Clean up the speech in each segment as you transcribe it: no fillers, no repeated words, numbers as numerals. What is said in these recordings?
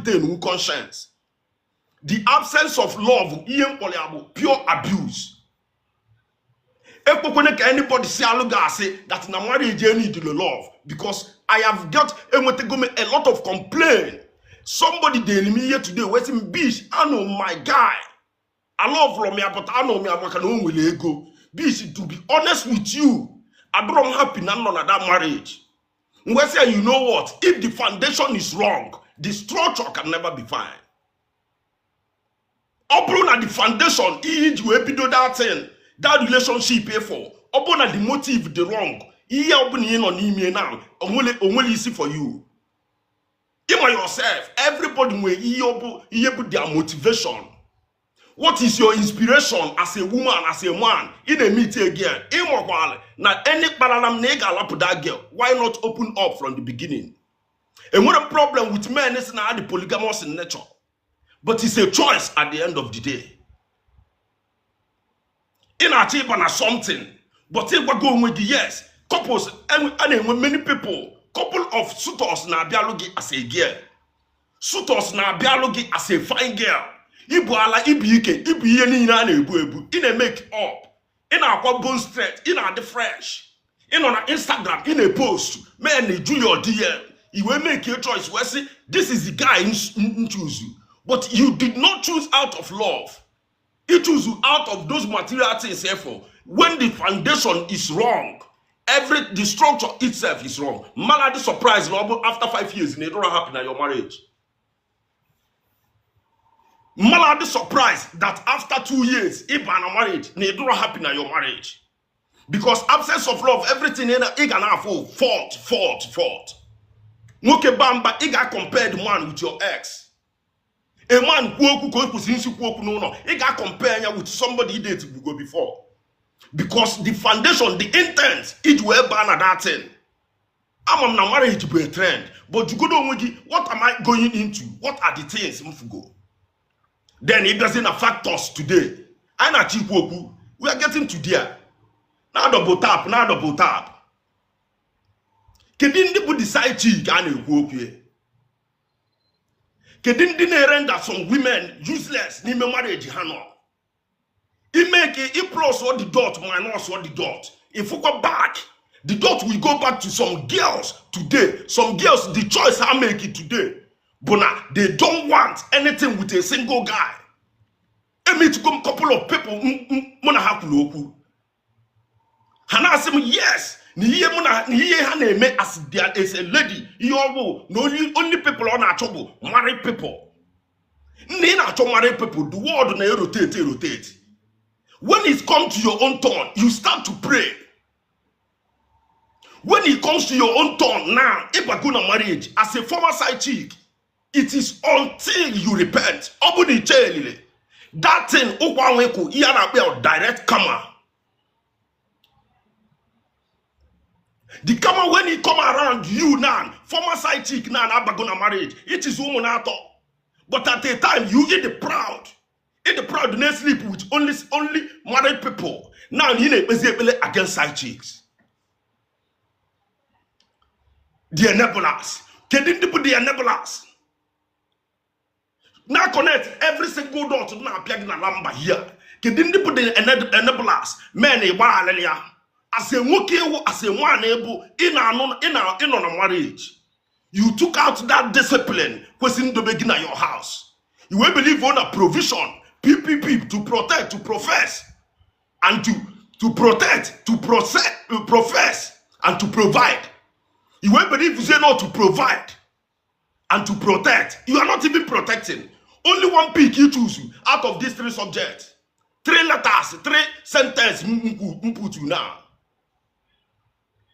maintain conscience. The absence of love, pure abuse. Anybody say that na marriage need the love, because I have got a lot of complaint. Somebody tell me here today, waiting beach. I know my guy. I love me, but I know me. I can only go. Beach, to be honest with you, I don't happy none of that marriage. When say you know what? If the foundation is wrong, the structure can never be fine. Upon at the foundation, you do that thing. That relationship pay for. Upon the motive the wrong. He open in on email now. Only easy for you. Even yourself, everybody will put their motivation. What is your inspiration as a woman, as a man in a meeting again? Now any paradigm nega lap that girl. Why not open up from the beginning? And what a problem with men is now the polygamous in nature. But it's a choice at the end of the day. In a table or something, but if we're going with the yes, couples and many people, couple of suitors na biology as a girl, suitors na biology as a fine girl. Ibu ala ibike, ibu yeni na ebu in a make up, in a bone straight, in a fresh, in on Instagram, in a post, man, do your DM. You will make your choice. Well, see, this is the guy in choose you, but you did not choose out of love. It choose you out of those material things. Therefore, when the foundation is wrong, the structure itself is wrong. Malady surprise after 5 years, it don't happen in your marriage. Malady surprise that after 2 years, if you are married, it don't happen in your marriage. Because absence of love, everything in it can have fault. Moke bamba, you got compared man with your ex. A man who got compare with somebody he dated go before. Because the foundation, the intent, it will ban that thing. I'm not married to be a trend. But you go down with it, what am I going into? What are the things go? Then it doesn't affect us today. I not cheap we are getting to there. Now double tap. Kedin put the side cheek and work here. Kedin render some women useless ni me marriage hano. It make it plus what the dot minus what the dot. If we go back, the dot will go back to some girls today. Some girls, the choice I make it today. But now, they don't want anything with a single guy. I meet a couple of people mona hakuloku. Hana say yes. Niye hana me as there is a lady. Only people on our trouble, married people. Nina to married people, the world na rotate. When it comes to your own turn, you start to pray. When it comes to your own turn now, if I go to marriage as a former side chick, it is until you repent. That thing, direct karma. The karma when it come around you now, former side chick now, gonna marriage, it is woman at all. But at the time, you eat the proud. Eat the proud, do not sleep with only married people. Now you need against side chicks. The enablers. Kedin to put the enablers. Now connect every single door to now plug in a lamba here. Kedin to put the enablers. Many alelia. As a woke, as a one able in a marriage. You took out that discipline question to begin at your house. You will believe on a provision, PPP, to protect, to profess, and to protect, to profess, and to provide. You will believe you say no to provide and to protect. You are not even protecting. Only one pick you choose out of these 3 subjects. 3 letters, 3 sentences put you now.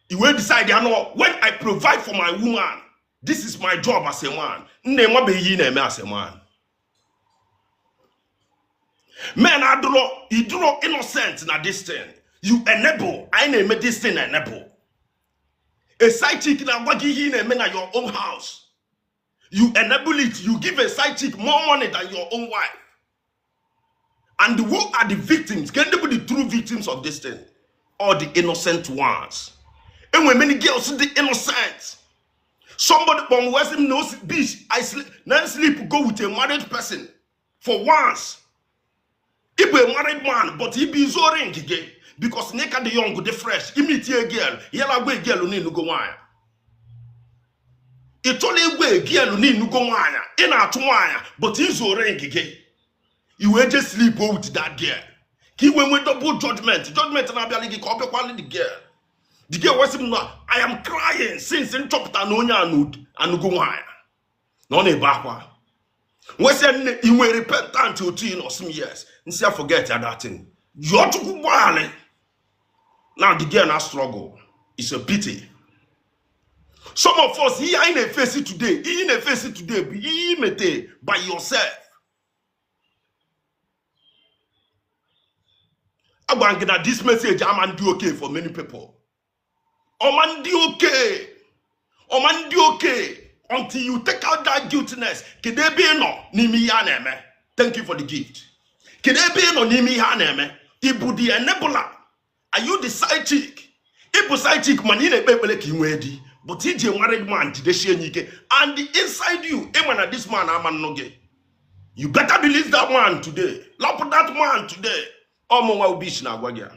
You will decide, you know, when I provide for my woman, this is my job as a man. As a man. Men are you do not innocent in this thing. You enable. I name this thing enable. A side chick in your own house. You enable it. You give a side chick more money than your own wife. And who are the victims? Can they be the true victims of this thing? Or the innocent ones? And when many girls are the innocent. Somebody from West Him knows beach. I sleep, then sleep, go with a married person. For once. If a married man, but he be zoring again. Because Neka the young, the fresh, imitate a girl, yellow way girl who need to go on. It's only way girl who need to go on. In our twine, but he's zoring again. You will just sleep with that girl. He went with double judgment. Judgment and ability copy quality the girl. The girl was him not. I am crying since in top Tanonia and go on. None a backward. When you were repentant to 10 or some years, and say forget that thing. You're too wild. Now the girl has struggle. It's a pity. Some of us here in a face it today, be by yourself. I'm going to get this message. I'm do okay for many people. I'm do okay. I'm do okay. Until you take out that guiltiness. Thank you for the gift. Ibu the enabler. Are you the side chick? Ibu side chick man in a baby like but he's a married man to the shenike. And the inside you, emana this man aman noge. You better believe that man today. Love that man today. Omo bish na gwagia.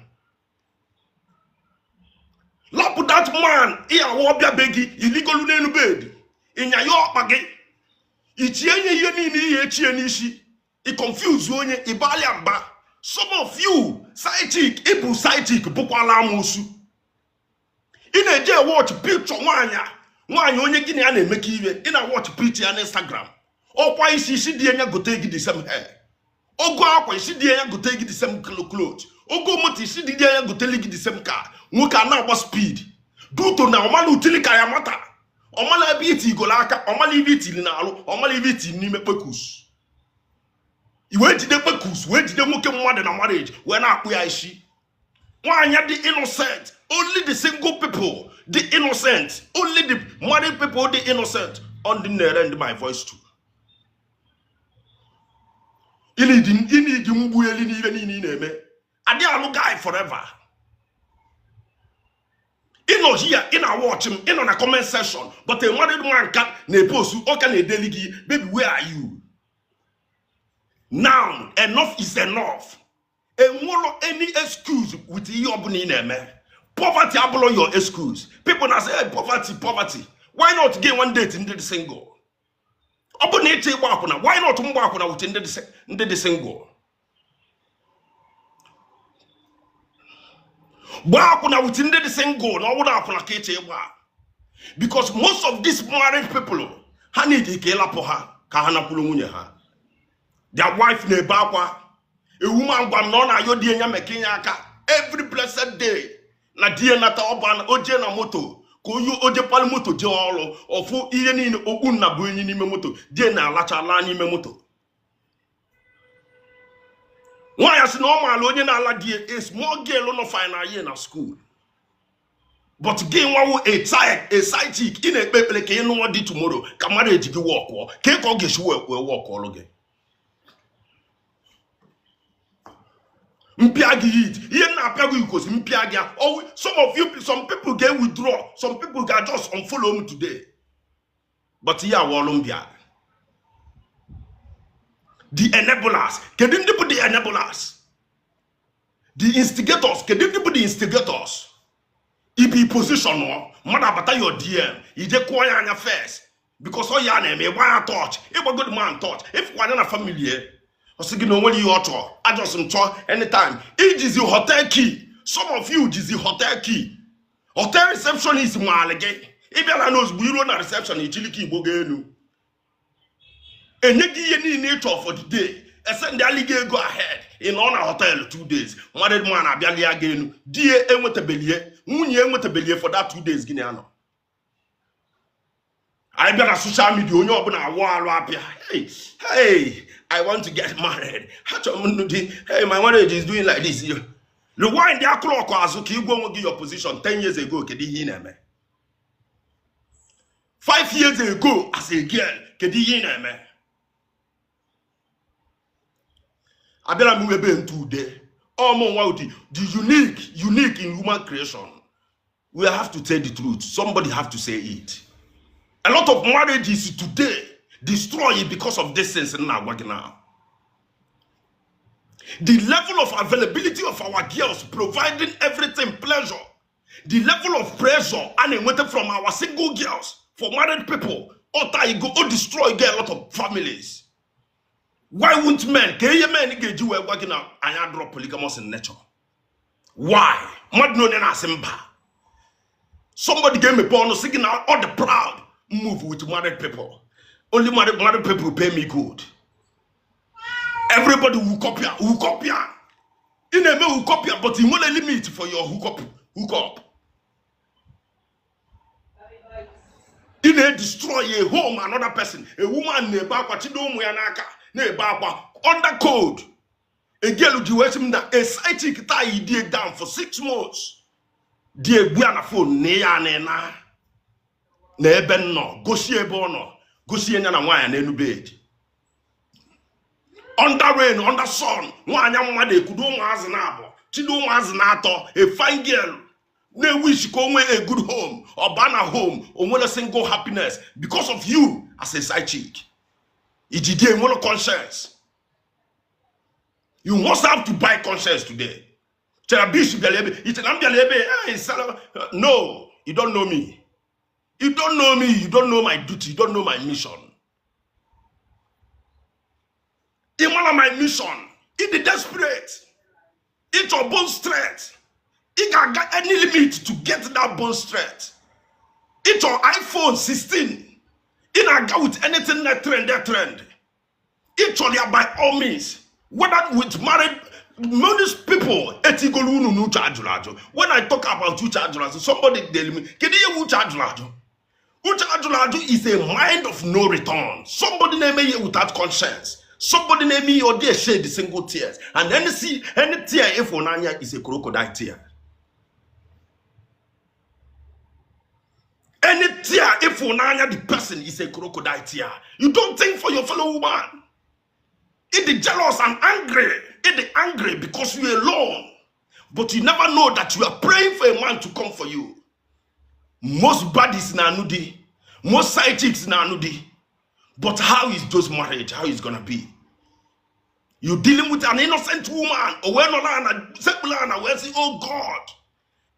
Love that man. Iya wobia begi illegal unenu bed. Inya yo page. Ichienye yeni ye chienishi. It confuse you onye ibali amba. Some of you side chick, ibu side chick bukwala musu. In a day watch picture wanya onye gini ane make iwe. In a watch picture on Instagram. Or why is she dianya go take the same hair? Ogo akwa she dianya go take the same clothes. Ogo moti she dianya go take the same car. Muka na what speed. Do to na omalu tilika ya mata. Omala biti golaka, omali biti linalo, omali biti ni mepekus. You went to the pekus, went to the muke more than a marriage. When I she. Why are the innocent? Only the single people, the innocent. Only the married people, the innocent. On the near end my voice too. I didn't guy forever. In no here, in a watch him, in on a comment section, but a married man can't ne post you, okay, ne delegate, baby, where are you? Now, enough is enough. And more any excuse with your name. Poverty, I blow your excuse. People now say, hey, poverty. Why not get one date into the single? Why not within the single? Within the single, because most of these married people, their wife ne bakwa, a woman banana yodianya mekinyaka every blessed day. Na dia nata oban oje na moto ko yu oje pal moto je olo ofu iye ni ogun na bu ni me moto die na alacha ala ni me moto. Why as normal onye na ala die a small girl no final year na school. But again one a side chick in a people ke no what tomorrow ka marriage gi work o ke ko ge shi work all again. Oh, some of you, some people get withdraw, some people get just unfollow me today. But here, Wolumbia. The enablers, can you put the enablers? The instigators, can you put the instigators? If you position, mother, but your DM, you just quiet on your face. Because all your name, why touch? If a good man touch, if one in a family. I just anytime. It is the hotel key. Some of you is the hotel key. Hotel reception is malege. If you knows we run a reception in Chiliki Bogenu. And you nature for the day. And send the alligator go ahead in on a hotel 2 days. Married man abali again. Dear Emotabilier, Munye Emotabilier for that 2 days Guineano. I better social media. Hey. I want to get married. Hey, my marriage is doing like this. Rewind their clock as you go give your position 10 years ago. 5 years ago, as a girl, I better move about today. The unique in human creation. We have to tell the truth. Somebody have to say it. A lot of marriages today destroy because of this sense now. The level of availability of our girls providing everything pleasure, the level of pressure animated from our single girls for married people, or destroy a lot of families. Why won't men? Can you men get you working out and drop polygamous in nature? Why? Somebody gave me bonus signal all the proud move with married people. Only married people pay me good. Everybody will copy. In a way will copy, but you want a limit for your hook up. In a destroy a home, another person, a woman under code. A girl who was him that a sidechick tie dig down for 6 months. Dear Guana phone, nea nena. Neben no, go see a bono, go see an wine and bed. Under rain, under sun, one young mother could do as an apple. She do as an ato, a fine girl. They wish go away a good home or ban a home or want a single happiness because of you as a side chick. It's a one conscience. You must have to buy conscience today. No, you don't know me. You don't know me. You don't know my duty. You don't know my mission. In one of my mission, it's the desperate. It's your bone strength. It can get any limit to get that bone strength. It's your iPhone 16. It can go with anything that trend. It's your by all means. Whether with married most people, when I talk about Uchajulajo, somebody tell me, can you hear Uchajulajo? Uchajulajo is a mind of no return. Somebody name me without conscience. Somebody name me or dear shed the single tears. And then see any tear if Onanya is a crocodile tear. Any tear if Onanya the person is a crocodile tear. You don't think for your fellow woman. It is jealous and angry. It is angry because you are alone. But you never know that you are praying for a man to come for you. Most bodies in Anudi, most side chicks in Anudi. But how is those marriage? How is it gonna be? You dealing with an innocent woman, or when we say, oh God,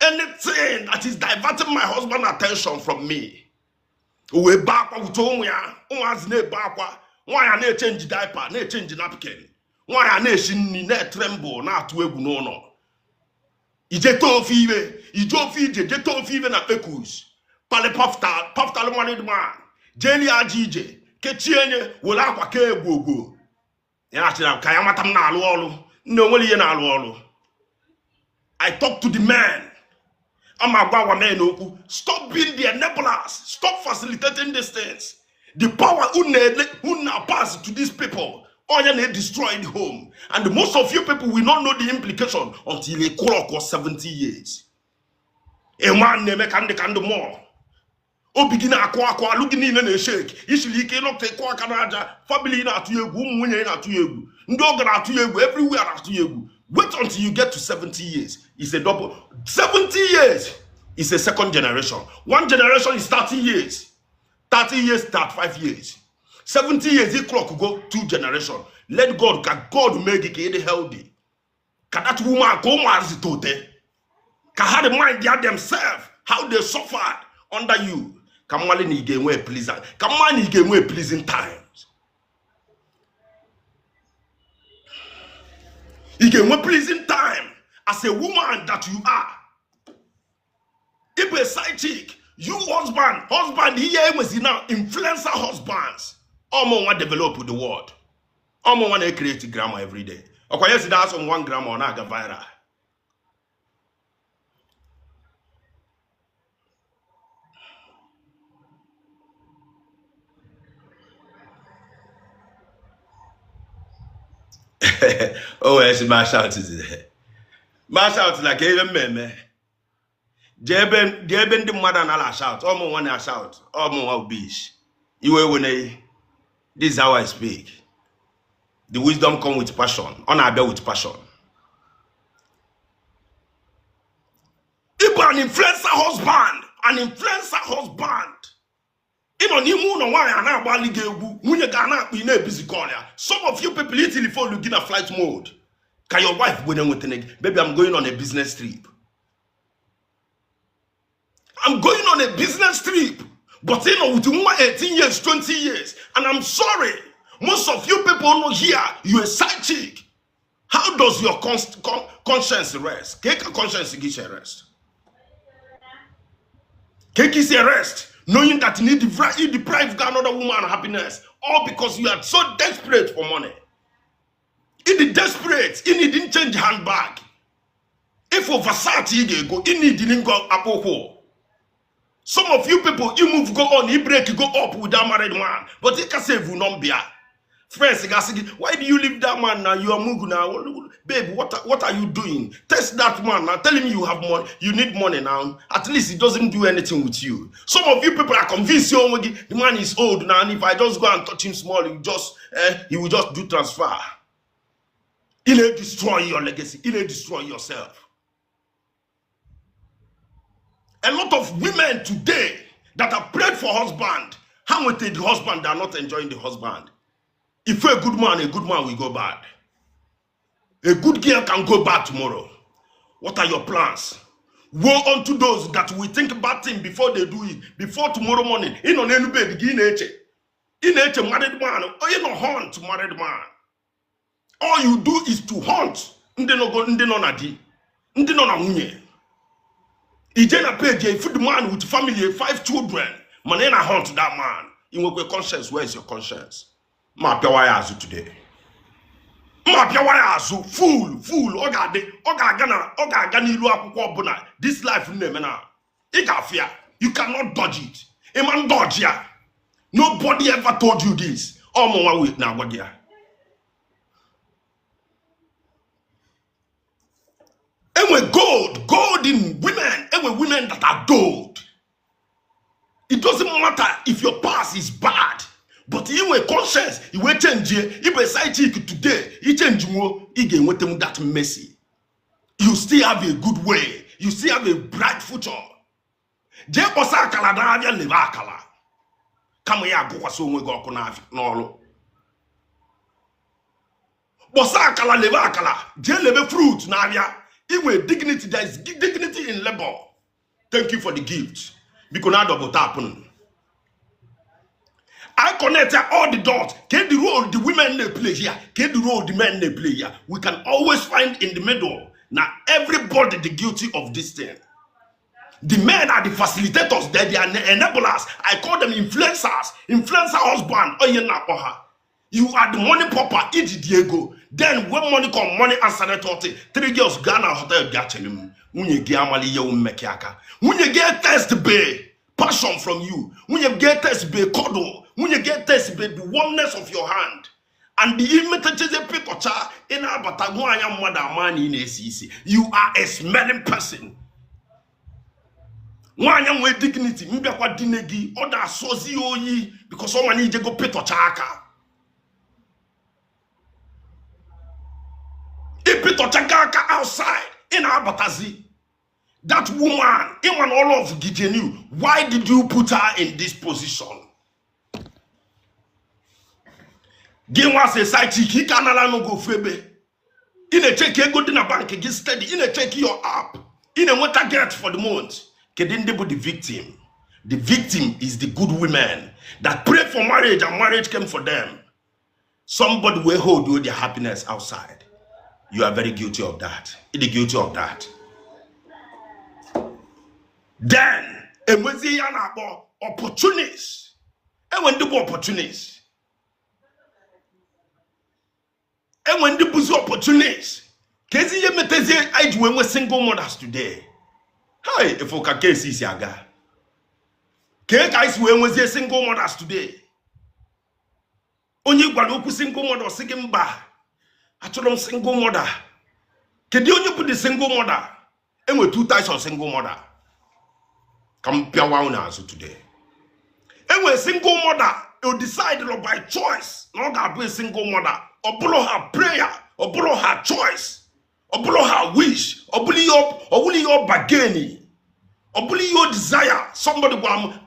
anything that is diverting my husband's attention from me. We back with why are they change diaper, they change napkin? Why are they tremble, not to no? Ijeto five, Ijeto five na pekus. Pale paftal wanted man. Jelly ajije, Ketchenye, wala kwa ke gogo. Yanachina, Kayamatam na aluolu, no wali na aluolu. I talk to the man. Stop being the enablers. Stop facilitating these things. The power who now pass to these people, or they destroy the home. And most of you people will not know the implication until a clock was 70 years. A man name can more. O begin akwa looking in a shake. Usually cannot take kwa kanaja, family na to you, winning at you, ndog at you, everywhere at you. Wait until you get to 70 years. It's a double. 70 years is a second generation. One generation is 30 years. 30 years, 35 years. 70 years, the clock go 2 generations. Let God, can God make it healthy? Can that woman go as it tote? Can have the mind they themselves, how they suffered under you. Come on, you get way pleasant. Come on, you get way pleasing times. You get way pleasing time as a woman that you are. If a side chick, you husband, here was now influencer husbands. Almost want to develop the world. Almost want to create grammar every day. Okay, yes, that's on 1 grammar on aga viral. Oh, yes, my shout is there. My shout like even me. Jeben the mother and I shout. Almost one I shout. Almost one beach. You will when this is how I speak. The wisdom come with passion. Honor with passion. If an influencer husband, Ino ni mu no wan ana agba liga egwu nwunye ga na akpa ina busy call ya. Some of you people eat telephone looking at flight mode. Can your wife when with baby I'm going on a business trip. I'm going on a business trip. But you know, with 18 years, 20 years, and I'm sorry, most of you people know here, you're a side chick. How does your conscience rest? Take a conscience gives a rest. Take is a rest, knowing that you deprive another woman of happiness, all because you are so desperate for money. It is desperate, it didn't change handbag. If for Versace you go, it didn't go up. Some of you people, you move, go on, you break, you go up with that married man. But you can say, friends, why do you leave that man now? You are moving now. Babe, what are you doing? Test that man now. Tell him you have money. You need money now. At least he doesn't do anything with you. Some of you people are convinced the man is old now. And if I just go and touch him small, he will just do transfer. He'll destroy your legacy. He'll destroy yourself. A lot of women today that have prayed for husband, how much the husband they are not enjoying the husband. If a good man will go bad. A good girl can go bad tomorrow. What are your plans? Woe unto those that will think bad thing before they do it. Before tomorrow morning. In on any baby, in married man, or you know hunt married man. All you do is to hunt. Ijena page a food man with family, 5 children. Manena hunt that man. You will be conscience. Where is your conscience? Ma piawayazu today. Ma piawayazu fool. Oga gani lu akwukwo bona. This life name na. Iga fear. You cannot dodge it. A man dodge ya. Nobody ever told you this. All mo wait na gwadia. And with gold in women, and with women that are gold. It doesn't matter if your past is bad, but you with conscience, you will change it. If a side chick today, you change more, you get with them that messy. You still have a good way. You still have a bright future. Je osa kala da avia leva kala. Kama ya go so we go na no. Bosa kala leva kala. Je leve fruit na avia. Even dignity, there is dignity in labor. Thank you for the gift. Because now double tapping. I connected all the dots. Can the role the women they play here? Can the role the men they play here? We can always find in the middle. Now everybody the guilty of this thing. The men are the facilitators. They are the enablers. I call them influencers. Influencer husband. Oh yeah, you are the money popper, eat Diego. Then when money come, money answer the 3 girls Ghana hotel gatchelim. When you get amali you mekiaka. When you get test bay, passion from you. When you get test bay cuddle. When you get test bay the warmness of your hand. And the imitated pikocha in Abatagwanya mother money in ACC. You are a smelling person. One young with dignity, Mbakwa dinegi, other sozi oyi, because someone need to go pitochaka. Outside in Abatazi, that woman, even all of Gideon, why did you put her in this position? Game was a side chick, he can't allow go febe. In a check, you go to the bank, get steady, in a check your app, in a water get for the month. Kedin debo the victim. The victim is the good women that pray for marriage and marriage came for them. Somebody will hold you their happiness outside. You are very guilty of that. You're guilty of that. Then, and when they are about opportunists, and when they opportunists, and when they pursue opportunists, Kezi Yemeteze, I do when single mothers today. Hi, if you can see Siaga. Guys, when was single mothers today? Only one single mother singing bar. I told them single mother. Can you put the single mother? And with 2 types of single mother. Come piawana today. And with single mother, you decide by choice. Not gonna be a single mother. Or follow her prayer. Or follow her choice. Or follow her wish. Or bully up. Or bully up bageni. Obuli your desire. Somebody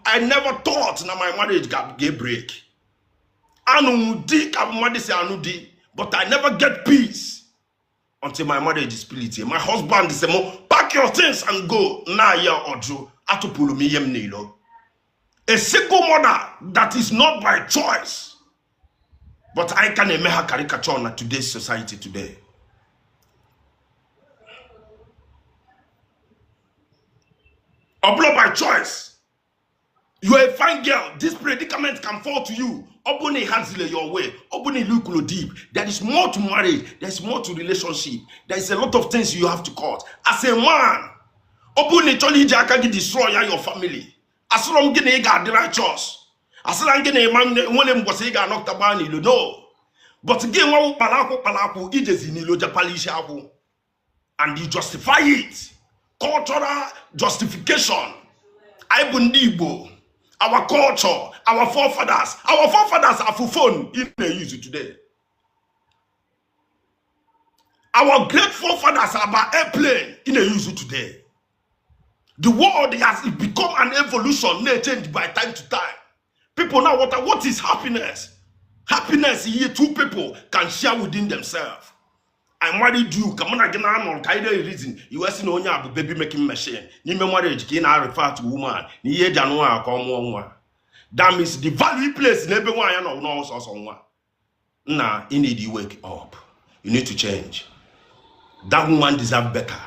I never thought na my marriage get break. Anu di kabumadi say anu di, but I never get peace until my marriage is split. My husband is say, pack your things and go. Na ya ojo atupulu mi yem nilo. A single mother that is not by choice, but I can make her caricature on today's society today. Oblo by choice. You are a fine girl. This predicament can fall to you. Obuni handsile your way. Obuni look deep. There is more to marriage. There is more to relationship. There is a lot of things you have to cut. As a man, Obuni choli jaka gi destroy your family. As long as you got the righteous. As long as you man wole mbose ga knock tabani lo no. But again wa palaku ijezi lo japalisha abu. And you justify it. Cultural justification. Ibundibo. Our culture, our forefathers are for fun in the use today. Our great forefathers are by airplane in the use today. The world has become an evolution, they change by time to time. People now what is happiness? Happiness here two people can share within themselves. I married you, come on again on kind of reason. You are seeing a baby making machine. Ni marriage can I refer to woman. Ni ye January come one. That means the value place in everyone you know so someone. Nah, you need to wake up. You need to change. That woman deserves better.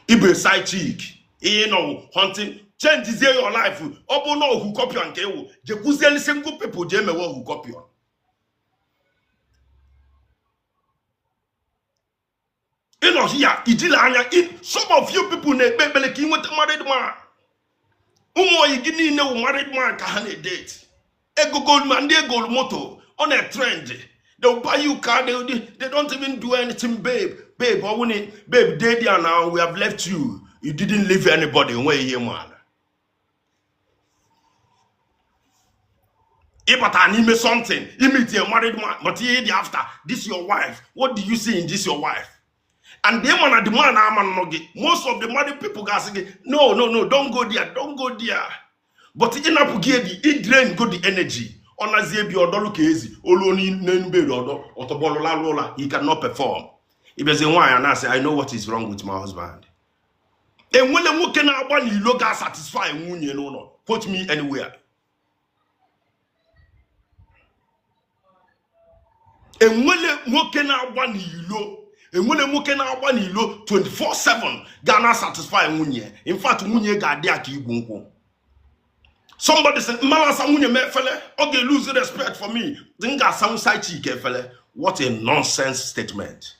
If a side chick, you know, hunting, change is your life. Open no who copy and kill. Je kuzel single people je me who copy on. You know here, some of you people ne bebele ki with married man. Umo yigini ne married man kahane date. Ego gold man, they gold moto on a trend. They'll buy you car, they don't even do anything, babe. Babe, I want it, babe, daddy now we have left you. You didn't leave anybody away here, man. If I need something, you meet a married man, but he after this your wife. What do you see in this your wife? And them man the man most of the married people guys say, no, don't go there, don't go there. But in Apugedi, it drain good the energy. On a zebi or dolu kezi, oloni nenbe or otobolola lola, he cannot perform. If there's a why and I say, I know what is wrong with my husband. And when the working out one you look satisfied, no, put me anywhere. And when the working out one you low. And when I'm working out one, 24/7, Ghana satisfy Munye. In fact, Munye got there ki bunko. Somebody said, Mama Samunye me fele, okay, lose respect for me. Then got some side chick fele. What a nonsense statement.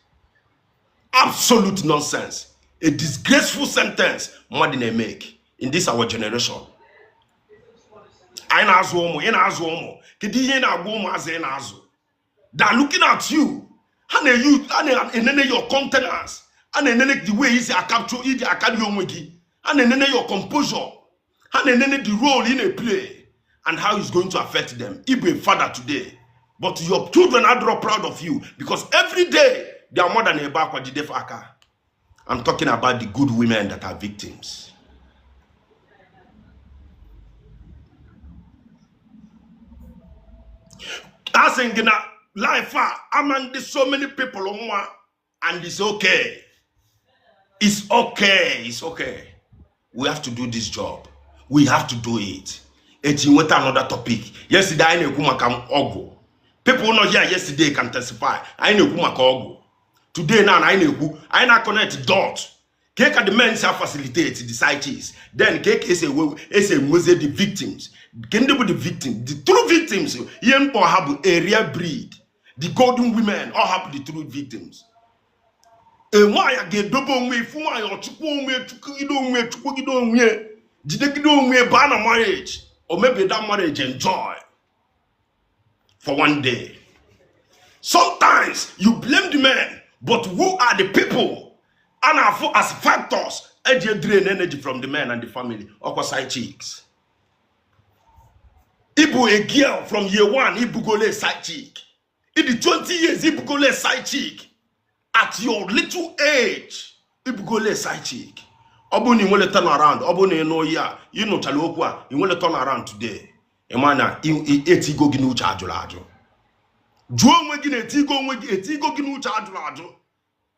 Absolute nonsense. A disgraceful sentence more than they make in this our generation. I na azuomo. Kedi ye na agbomo aze na azu. They're looking at you. And your countenance, and the way he's a capture, he's a cardio, and your composure, and the role in a play, and how it's going to affect them. If you're a father today, but your children are proud of you because every day they are more than a backward defaka. I'm talking about the good women that are victims. Asking life among so many people and it's okay. It's okay. We have to do this job. We have to do it. It's with another topic. Yesterday I know ogo. People not here yesterday can testify. I know ogo. Today now I know connect dots. Cake at the men facilitate the sites. Then cake is the victims. Can they be the victims? The true victims, yen or have a rare breed. The golden women all have the true victims. And why I get double way for my or did ban marriage or maybe that marriage enjoy for one day. Sometimes you blame the men, but who are the people? And as factors, drain energy from the men and the family or side chicks. Ibu a girl from year one, Ibu go lay side chick. In the 20 years, Ibu go lay side chick. At your little age, Ibu go lay side chick. Obuni will turn around. Obuni no ya. You know Chalokwa. You will turn around today. Emana etigo ginu charge lajo. Juan wegin etigo ginu charge lajo.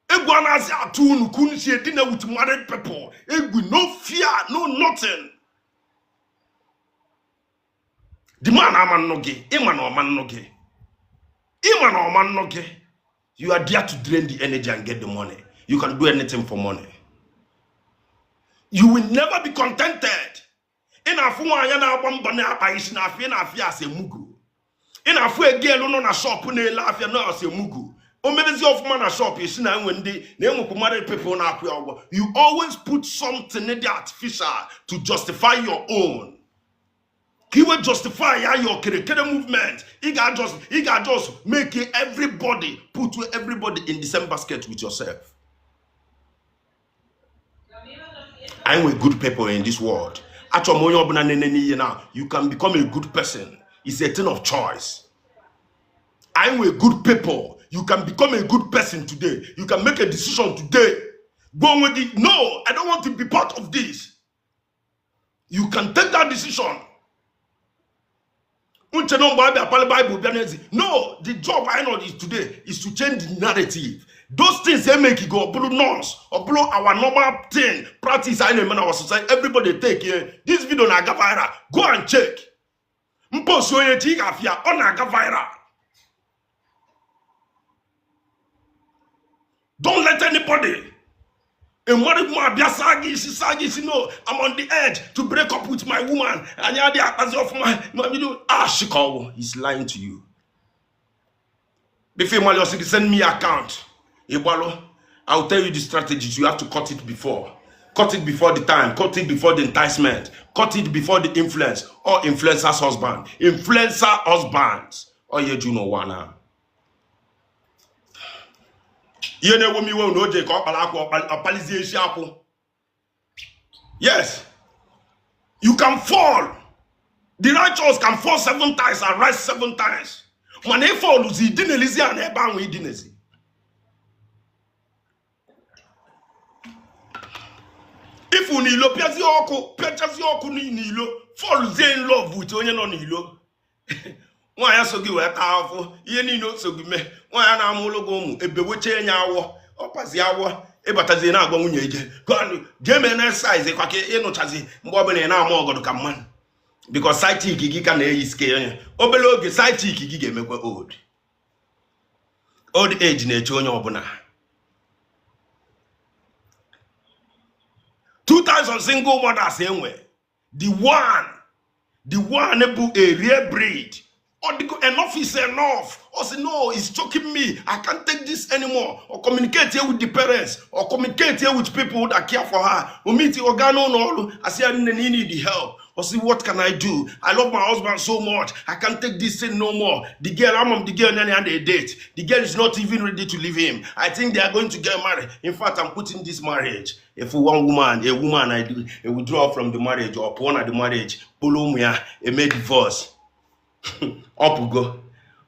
Egwana si atunu kunshi edina with married people. Egu no fear, no nothing. The man aman noge. Iman oman noge. Iman oman noge. You are there to drain the energy and get the money. You can do anything for money. You will never be contented. In a fuwa yana bambane apaishi na afia ase mugu. In a fuwa girl no na shop ne la afia no ase mugu. O medezi of man a shop is na wende na emu kumare people na akwa. You always put something in the artificial to justify your own. He will justify your kere movement. He got just make everybody put everybody in the same basket with yourself. I'm with good people in this world. You can become a good person. It's a thing of choice. I'm with good people. You can become a good person today. You can make a decision today. Go with it. No, I don't want to be part of this. You can take that decision. No, the job I know is today is to change the narrative. Those things they make it go blow nonce or blow our normal thing. Practice I know in our society. Everybody take this video na go viral. Go and check. Don't let anybody. And what if my Biasagi, no, I'm on the edge to break up with my woman. And yeah, the as of my video. Shikawo, he's lying to you. Before my send me account. I'll tell you the strategies. You have to cut it before. Cut it before the time. Cut it before the enticement. Cut it before the influence. Or influencer's husband. Influencer husbands. Or you do know one now. Yes. You can fall. The righteous can fall 7 times and rise 7 times. When they fall, he didn't listen and he bang with didn't. If you need Piazi Nilo, fall in love with you no Nilo. Why are so good at powerful? You know so good me. Why am I logo? A bewitching hour or Paziawa, a batazina gonye. Go game and size a quacky, no chazi, Bobbin and more to come on. Because sidechick can is scale. Obelo the sidechick game old. Old age nature obuna. 2,000 single mothers same way. The one able a rare breed. Or enough is enough. Or say no, it's choking me. I can't take this anymore. Or communicate here with the parents. Or communicate here with people that care for her. Or meet the organo no. I say I need the help. Or see what can I do? I love my husband so much. I can't take this thing no more. The girl, I'm the girl and they date. The girl is not even ready to leave him. I think they are going to get married. In fact, I'm putting this marriage. If one woman, a woman, I do a withdraw from the marriage or upon the marriage, Polomia, a made divorce. Up we go.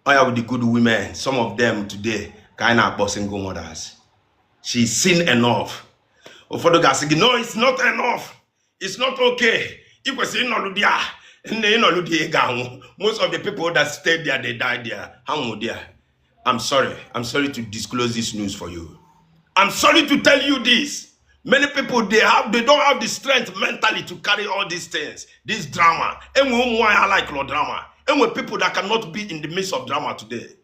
I have the good women. Some of them today, kind of single mothers. She's seen enough. Or for the guys saying, no, it's not enough. It's not okay. If we say no, most of the people that stayed there, they died there. How there? I'm sorry. I'm sorry to disclose this news for you. I'm sorry to tell you this. Many people they don't have the strength mentally to carry all these things, this drama. And why I like no drama. And with people that cannot be in the midst of drama today.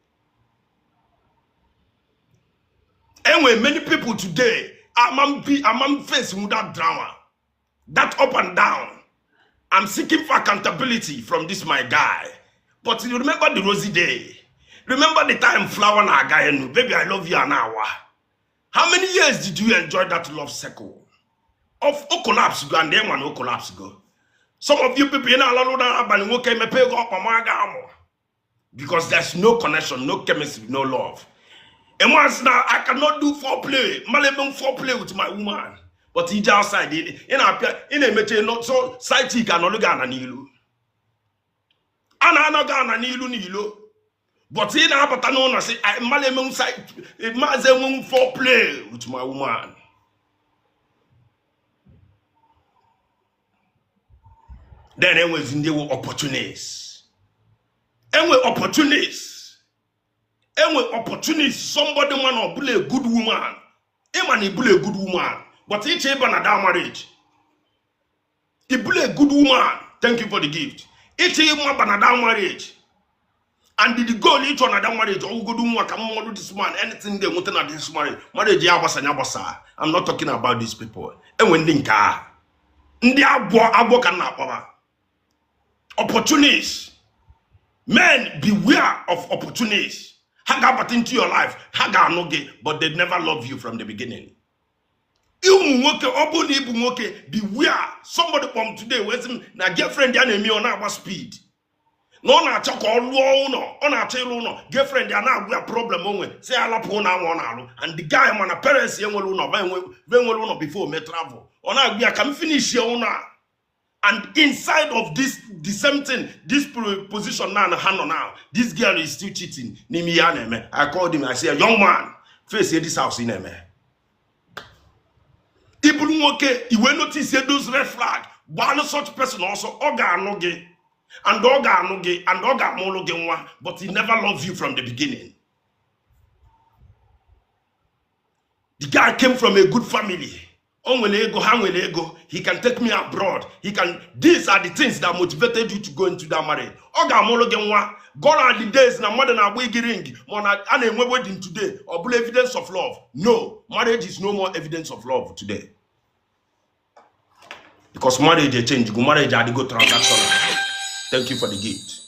And when many people today, I'm facing with that drama, that up and down. I'm seeking for accountability from this my guy. But you remember the rosy day? Remember the time flower na guy and baby I love you an hour. How many years did you enjoy that love circle? Of collapse go and then one collapse go. Some of you people because there's no connection, no chemistry, no love. And once now I cannot do foreplay. Malebon foreplay with my woman. But he just outside in a meeting not so sidechick and Olugana Nilu. Anagana Nilu. But in a patanona say I malemon side mazemon foreplay with my woman. Then enwe in the opportunities. Enwe opportunities. Enwe opportunities. Somebody man or bully a good woman. A man he bully a good woman. But each even a down marriage. He bully a good woman. Thank you for the gift. Each even a down marriage. And did the goal each one another marriage? Oh, good woman, come on, do this man. Anything they want to this marriage. Marriage, I'm not talking about these people. And when they car, they are opportunities. Men, beware of opportunities. Haga but into your life. Haga no gay, but they never love you from the beginning. Beware. Somebody from today, where's him? Now girlfriend, me on our speed. No na chako no ona chelo no girlfriend ya na agwa problem onwe say alapo na won alu and the guy man parents yen welu no before me travel ona agwa can finish here una and inside of this the same thing this position now now this girl is still cheating ni me ya na me. I called him, I say, young man, face this house in me ibulu okay you will notice those red flag one such person also oga no ge. And Oga Mologenwa, but he never loved you from the beginning. The guy came from a good family. He can take me abroad. These are the things that motivated you to go into that marriage. Oga Mologenwa, gone are the days na mother na wedding, wedding today, or evidence of love. No, marriage is no more evidence of love today. Because marriage they change. Marriage are the go transactional. Thank you for the gift.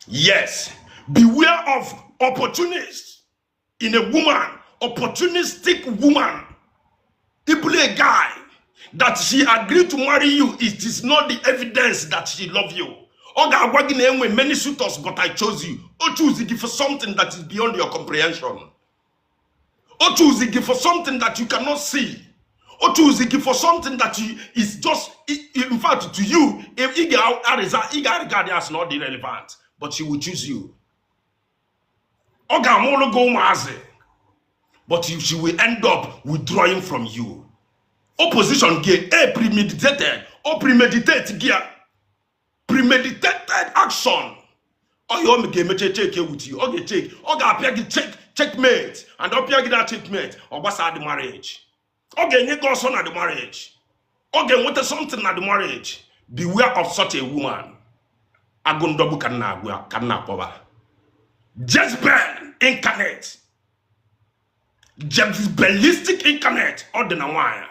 Yes. Beware of opportunists in a woman. Opportunistic woman. People a guy that she agreed to marry you. It is not the evidence that she loves you. Oga wagin with many suitors, but I chose you. Or choose it for something that is beyond your comprehension. Or choose it for something that you cannot see. Or choose it for something that is just, in fact, to you, if you regard as not irrelevant, but she will choose you. Oga molo go maze, but she will end up withdrawing from you. Opposition gear, premeditated gear, premeditated action. Oh, you want me to check with you? Okay, check. Oga checkmate, and appear that checkmate. Or what's the marriage? Okay, you go son at the marriage. Okay, what is something at the marriage? Beware of such a woman. Agundobu kanna power. Jezebel incarnate. Jezbelistic incarnate. Ordinary wire.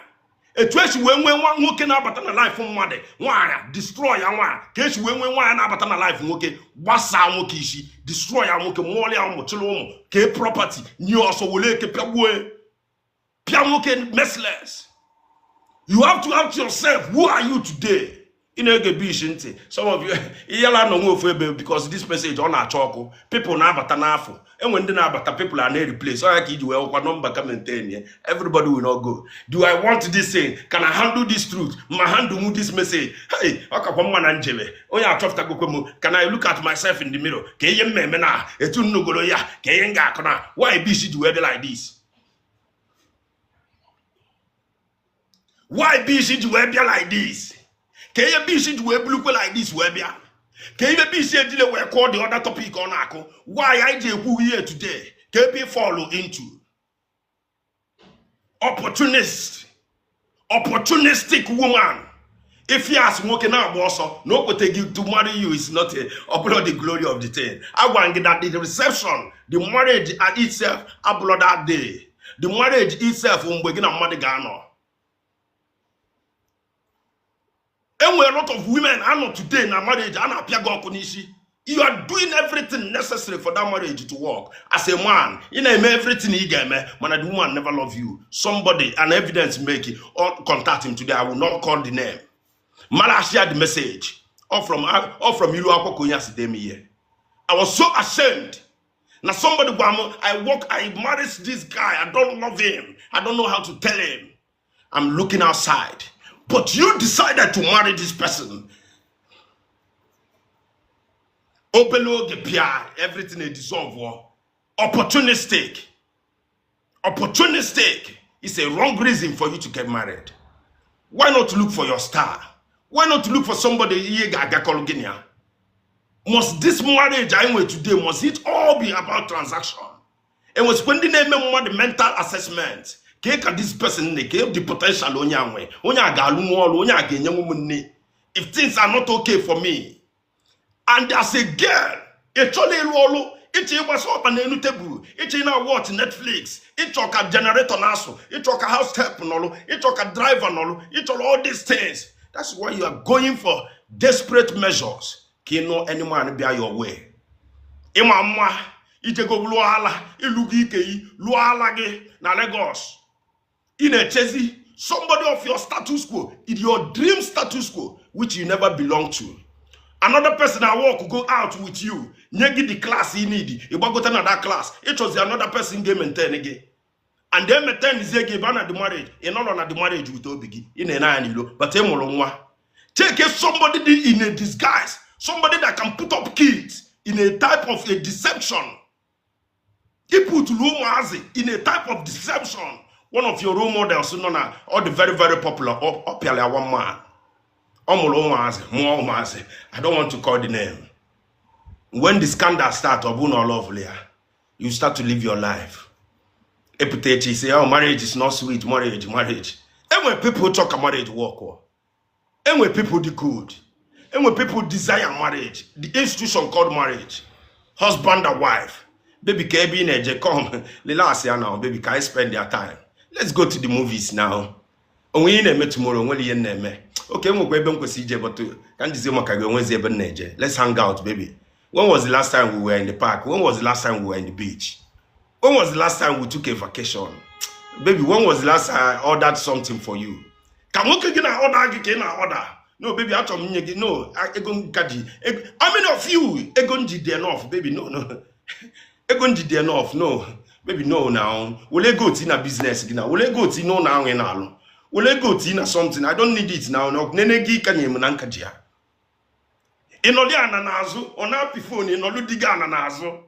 A trash when one walking up at a life from mother. Wire, destroy a wire. Case when one up at a life walking. Wasa mokishi. Destroy a moke more mocholomo. K property. New also will lake a messless. You have to ask yourself, who are you today? Some of you, because this message on our choco, people now but an and when they now but people are near replace. So I keep you well, number come and 10 everybody will not go. Do I want this thing? Can I handle this truth? My handle this message. Hey, can I look at myself in the mirror? Why be she do like this? Why be she to wear like this? Can you be she to wear blue like this? Can you be she to wear call the other topic on Ako? Why I did who here today? Can you follow into opportunistic woman? If you are smoking out, also, no one take you to marry you is not upload the glory of the thing. I want that the reception, the marriage at itself, upload that day. The marriage itself won't begin a money gano. And a lot of women are not today in a marriage. You are doing everything necessary for that marriage to work. As a man, you know everything you get, man. The woman never love you. Somebody, an evidence make it, or contact him today. I will not call the name. Mala shared the message. Or from you. I was so ashamed. Now somebody, I married this guy. I don't love him. I don't know how to tell him. I'm looking outside. But you decided to marry this person. Everything is dissolved. Opportunistic. Opportunistic is a wrong reason for you to get married. Why not look for your star? Why not look for somebody? Must this marriage I went today, must it all be about transaction? And was when the name of the mental assessment. This person gave the potential if things are not okay for me. And as a girl, it's was up on the table. It's in a watch Netflix. It took a generator naso. It took a house help nolo. It took a driver nolo. It took all these things. That's why you are going for desperate measures. Kino any man be your way. Imama, ite go luala, ilugi kei, luala ge na Lagos. In a chesi, somebody of your status quo, in your dream status quo, which you never belong to. Another person I walk go out with you. Nyegi the class he need. You go to another class. It was another person game and 10 again. And then 10 is a give the marriage. And not on the marriage with Obigi. In a 9 but take somebody in a disguise. Somebody that can put up kids in a type of a deception. He put Lumazi in a type of deception. One of your role models, or the very, very popular one man. I don't want to call the name. When the scandal starts, you start to live your life. Epithet say, oh, marriage is not sweet, marriage. And when people talk about marriage, work. And when people decode. And when people desire marriage, the institution called marriage, husband and wife, baby, KB, come, last year now, baby, can I spend their time? Let's go to the movies now. We name tomorrow, when you name. Okay, we'll go to CJ, but can't you see let's hang out, baby. When was the last time we were in the park? When was the last time we were in the beach? When was the last time we took a vacation? Baby, when was the last time I ordered something for you? Can we get an order? No, baby, I told me, no, how many of you did enough, baby? No. Did enough, no. Baby, no, now. Will I go to a business now? Will I go to no now and all? Will I go to something? I don't need it now. No, Nenegi can you manankaja? Inoliana nazo, on our phone, in Oludigana nazo.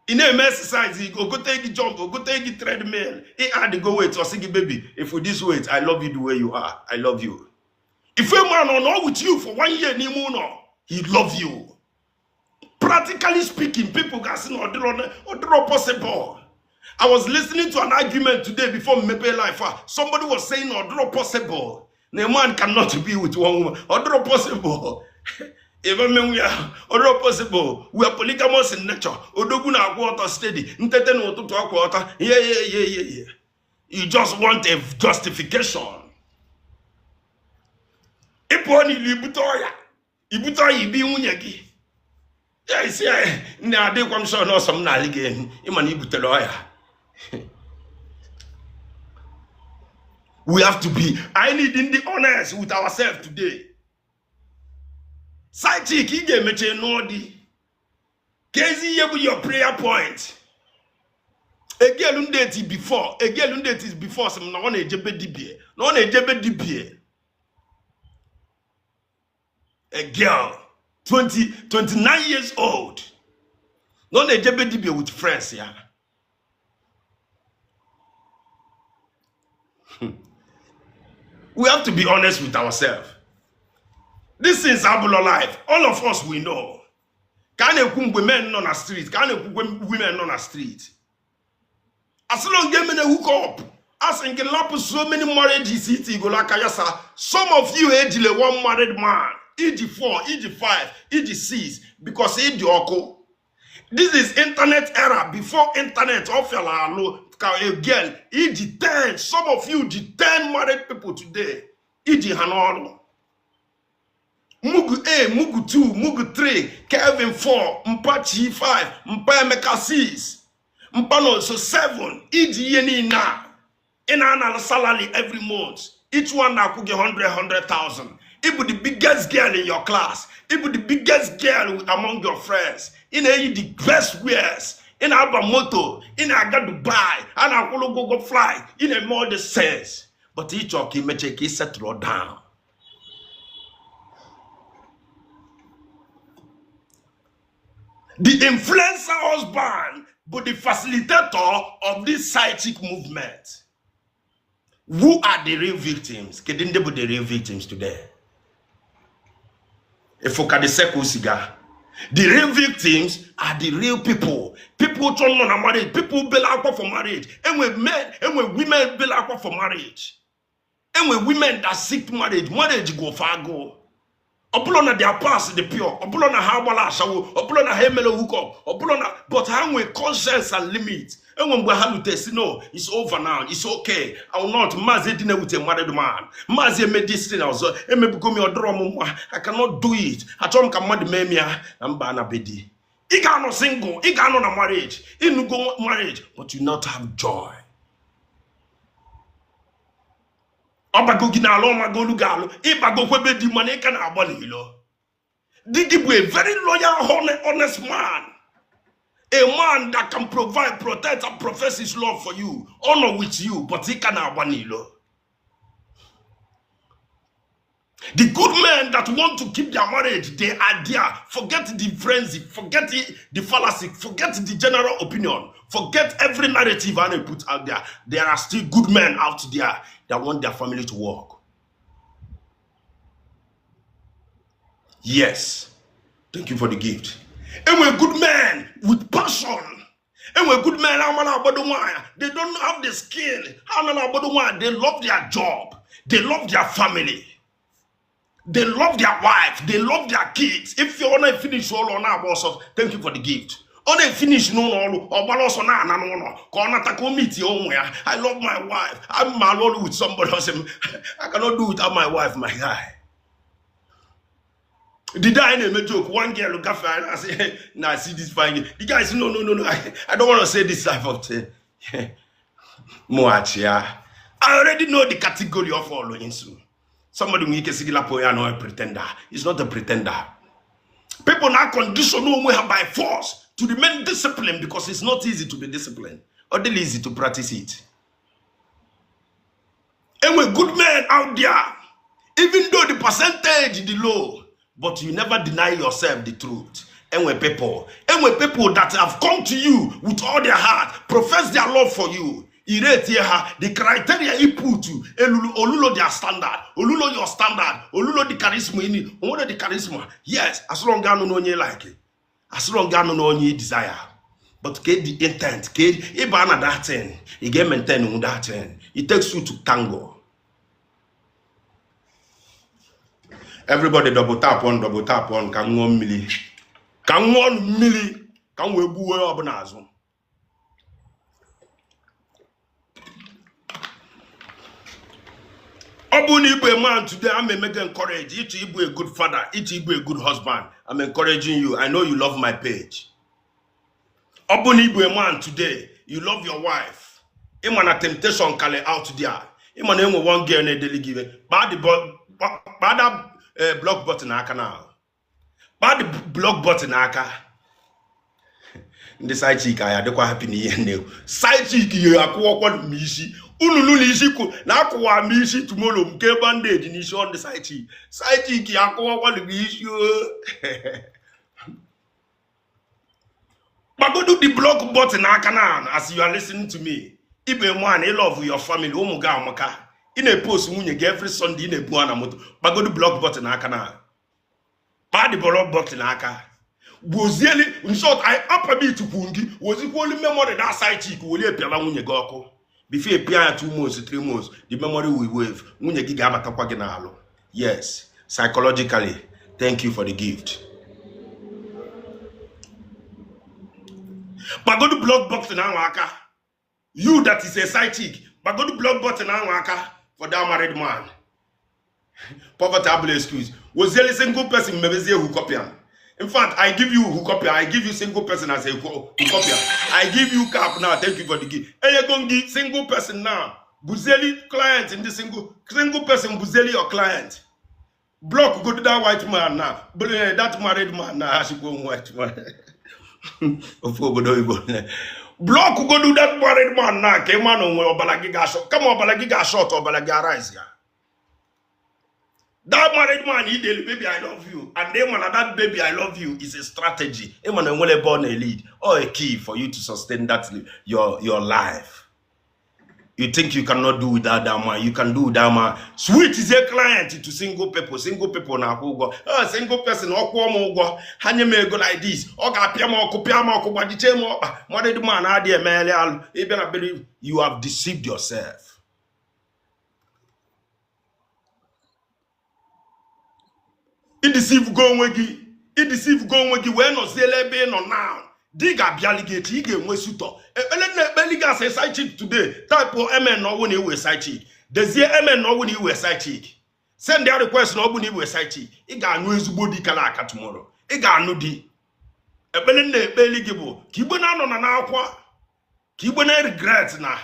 In a exercise, go take the jump, go take the treadmill. He had to go wait or say, baby, if with this weight, I love you the way you are. I love you. If a man or not with you for 1 year, he love you. Practically speaking, people can see no possible. I was listening to an argument today before Mepe Life. Somebody was saying no possible. The man cannot be with one woman. Or possible. Even when we are possible, we are polygamous in nature. Odoguna water steady. Ntete to talk water. Yeah. You just want a justification. Eponi libutoya. Ibutoya ibi unyagi. Yeah, you see, now they come so no some na again. Imani ibuteloya. We have to be. I need to be honest with ourselves today. Sidechick, he gave me a nodi. Kezi yebu your prayer point. A girl who dated before. A girl who dated before. Some no one a jebe dibie. No one a jebe dibie. A girl, 29 years old. No one a jebe dibie with friends, yeah. We have to be honest with ourselves. This is our life. All of us we know. Can you women on the street? Can you women on the street? As long as you hook up, as in Gelap so many marriages, some of you age one married man, age 4, age 5, age 6, because age oko. This is internet era. Before internet, a girl, age 10. Some of you, the 10 married people today, age Hanolo. Mugu A, Mugu 2, Mugu 3, Kevin 4, Mpachi 5, Mpa Emeka 6, Mpano so 7, each yeni na. In an salary every month. Each one now could get 100,000. It would the biggest girl in your class. It would the biggest girl among your friends. In a the best wears. In a moto. In a got to buy. And I will go fly. In a more the sense. But each of you may take it settle down. The influencer husband, but the facilitator of this sidechick movement. Who are the real victims? Kedinde bu the real victims today. If you can circle cigar. The real victims are the real people. People turn on marriage. People bail out for marriage. And with men, and with women bail out for marriage. And with women that seek marriage, marriage go far go. Opulona their past the pure. Opulona how bala shawo. Opulona hemelo hook up. Opulona, but how with conscience and limits. And when we have to say no, it's over now. It's okay. I will not. Mazi dinner with a married man. Mazi made this thing also. And me become your drum. I cannot do it. I don't come mad memia. I'm bana bedi. He cannot single. He cannot a marriage. He no go marriage, but you not have joy. Obago gina lo mago lugalo. Ibago kwebe di money can aboli lo. Digibu a very loyal, honest man. A man that can provide, protect, and profess his love for you, honor with you, but he cannot abanilo. The good men that want to keep their marriage, they are there. Forget the frenzy, forget the fallacy, forget the general opinion, forget every narrative I put out there. There are still good men out there that want their family to work. Yes. Thank you for the gift. And we're good men with passion. And we're good men, they don't have the skill. They love their job. They love their family. They love their wife. They love their kids. If you want to finish all on our boss, thank you for the gift. On a finish no or balance on I love my wife. I'm alone with somebody else. I cannot do without my wife, my guy. Did I name a joke? One girl look at and I say, nah, I see this fine. The guy said, no. I don't want to say this type of thing. Moachia. I already know the category of following soon. Somebody who can see a pretender. He's not a pretender. People now condition by force to remain disciplined because it's not easy to be disciplined or easy to practice it. And we're good men out there, even though the percentage is low, but you never deny yourself the truth. And we're people that have come to you with all their heart, profess their love for you. The criteria you put to Olulo their standard, Olulo your standard, Olulo the charisma in it, Olulo the charisma. Yes, as long as no one like it, as long as no one desire. But get the intent, get Ibana that thing, you get maintain that thing. It takes you to tango. Everybody double tap on, can 1 milli. Can 1 milli, can we boo abonazo? Obuni be a man today, I'm making encourage. Each Ibu a good father, each Ibu a good husband. I'm encouraging you. I know you love my page. Obuni be a man today, you love your wife. Iman a temptation kale out there. Iman emo one girl ne daily give it. Bad block button aka now. Bad block button aka. The side chick I don't happy ni ene. Side chick you akwa kwa mishi. Unulu nishiku na akwa mishi tomorrow mke bandage ni on the side chick. Side chick akwa kwa mishi. But go do the block button aka now as you are listening to me. Ibe man, I love your family. Omuga amaka. In a post munye every Sunday in a buana moto. But go do block button aka now. Bad the block button aka. Was really in short, I upper me to Pungi was equally memory that side chick will appear when you go. Before appear 2 months, 3 months, the memory will wave when you give a. Yes, psychologically, thank you for the gift. But go to block button aka. You that is a side chick, but go to block button aka for that married man. Poverty excuse. Was there a single person maybe who copy? In fact, I give you who copy. I give you single person as a who copy. I give you cap now. Thank you for the gift. And you're going to give single person now. Buzeli client in the single person. Buzeli your client. Block go to that white man now. That married man now. I should go white man. Block go do that married man now. Came on Balagiga shot. Come on, Balagiga shot or Balagiga rise here. That married man, he did, baby, I love you. And then when that baby, I love you, is a strategy. And when you born a lead or a key for you to sustain that your life. You think you cannot do without that man? You can do that man. Switch is a client to single people. Single people now go. Oh, single person or go. Hanya may go like this. Or piamo, the chain more than the man. I believe you have deceived yourself. It deceive going with you. It deceive going with you. When no celebrate no now. Diga bialigate he game wesuto. Beliga say side chick today. Type of MN no when you side chick. Desire MN no when you side chick. Send the request no when you side chick. He got no ezugbo di kalaka tomorrow. He got no di. Ebelene beligebo. Kibona no na akwa. Kibona regret na.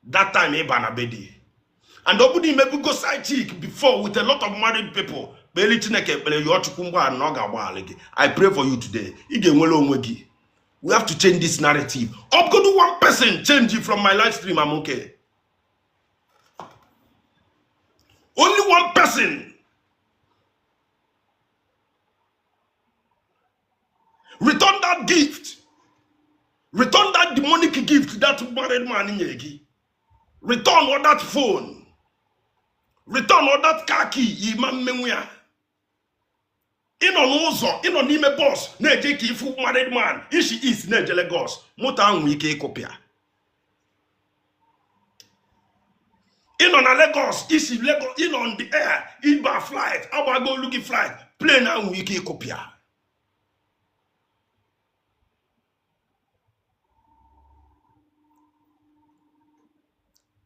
That time he bana bedi. And nobody maybe go side chick before with a lot of married people. I pray for you today. We have to change this narrative. I'm going to one person change it from my live stream. I'm okay. Only one person. Return that gift. Return that demonic gift that married man in Yegi. Return all that phone. Return all that car key. Imam Memuya. In on Ozo, in on Nime boss, ne jeki fu married man, ishi is ne Lagos, mota wike kopia. In on a Lagos, ishi Lagos, in on the air, in bar flight, our go looking flight, plane and wike kopia.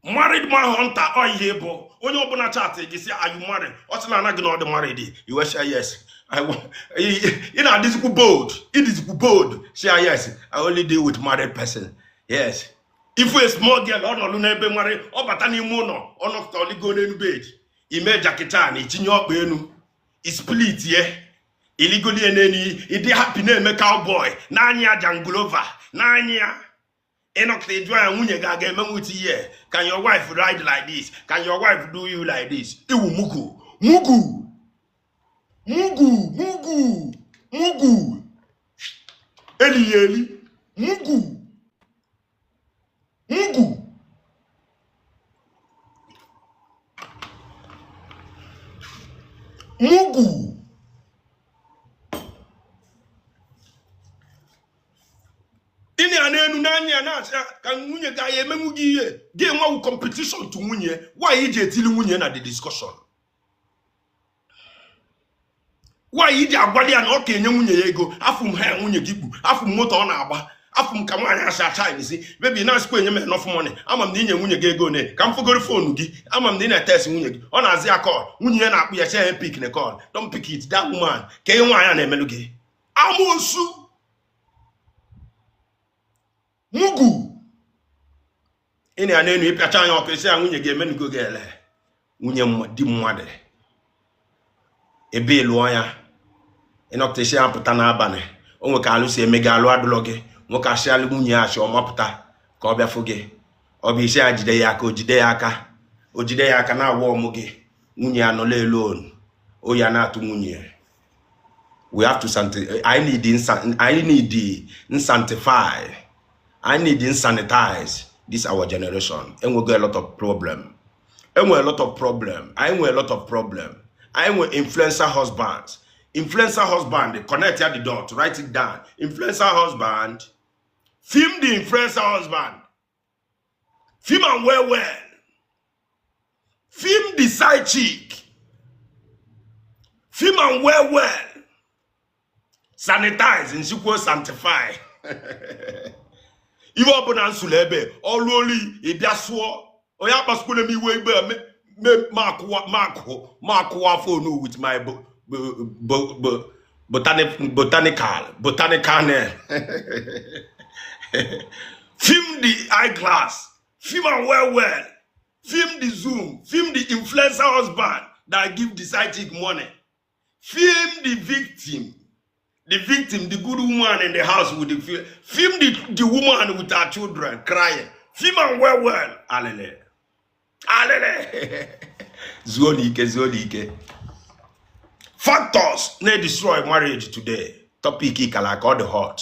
Married man hunter, or yebo, when you open a chat, you say, are you married? What's not going to married? You will say yes. I want, you know, this is bold. It is bold. Say yes. I only deal with married person. Yes. If we a small girl, or no be married, or batani mono, or not only go in bed. He made jacketani, it's in your benu. It's split, yeah. Illegally and any, it happy name a cowboy. Nanya Jangulova. Nanya. Can your wife ride like this? Can your wife do you like this? Mugu. Mugu. Mugu, mugu, mugu. Eli, mugu. Mugu. Mugu. Ini anenu nanya na kan munye ga ye memugi ye. Ge nwa competition to munye. Why ije tili munye na the discussion? Why you are body and okay, you go, afum hair when you give, afum motor on our afum come on as a time, see, maybe not spending enough money. I'm a dinner when you go ne, come for good phone, I'm a dinner test when you on as a call, when you're not be a share pick in a call. Don't pick it, that woman, K1 and Melugi. Amosu Mugu in a name, if you're trying to say, when you get men go get when you're dim mother. A be lawyer. Inokteshi apụta n'abalị o nwe ka alụsi emega alụ adụlọgị nwoke asịalụ nwunye asị ọmapụta ka ọ bịa fụ gị ọ bụ isi ajide ya aka o jide ya aka na-awa ọmụ gị nwunye anọla alone o ya na-atụ nwunye. We have to I need sanitize this our generation. And we get a lot of problem. I know a lot of problem. I know influencer husbands. Influencer husband, connect at the dot, write it down. Influencer husband, film the influencer husband. Film and well. Film the side chick. Film and well. Sanitize and super sanctify. If open and sulebe, all only if that's what, or ya baskule me way mark phone with my botanical name. Film the eyeglass, film and well, film the Zoom, film the influencer husband that give the side chick money, film the victim, the good woman in the house with the film the woman with her children crying, film and well, alele. Zolike. Factors may destroy marriage today. Topic like all the hot.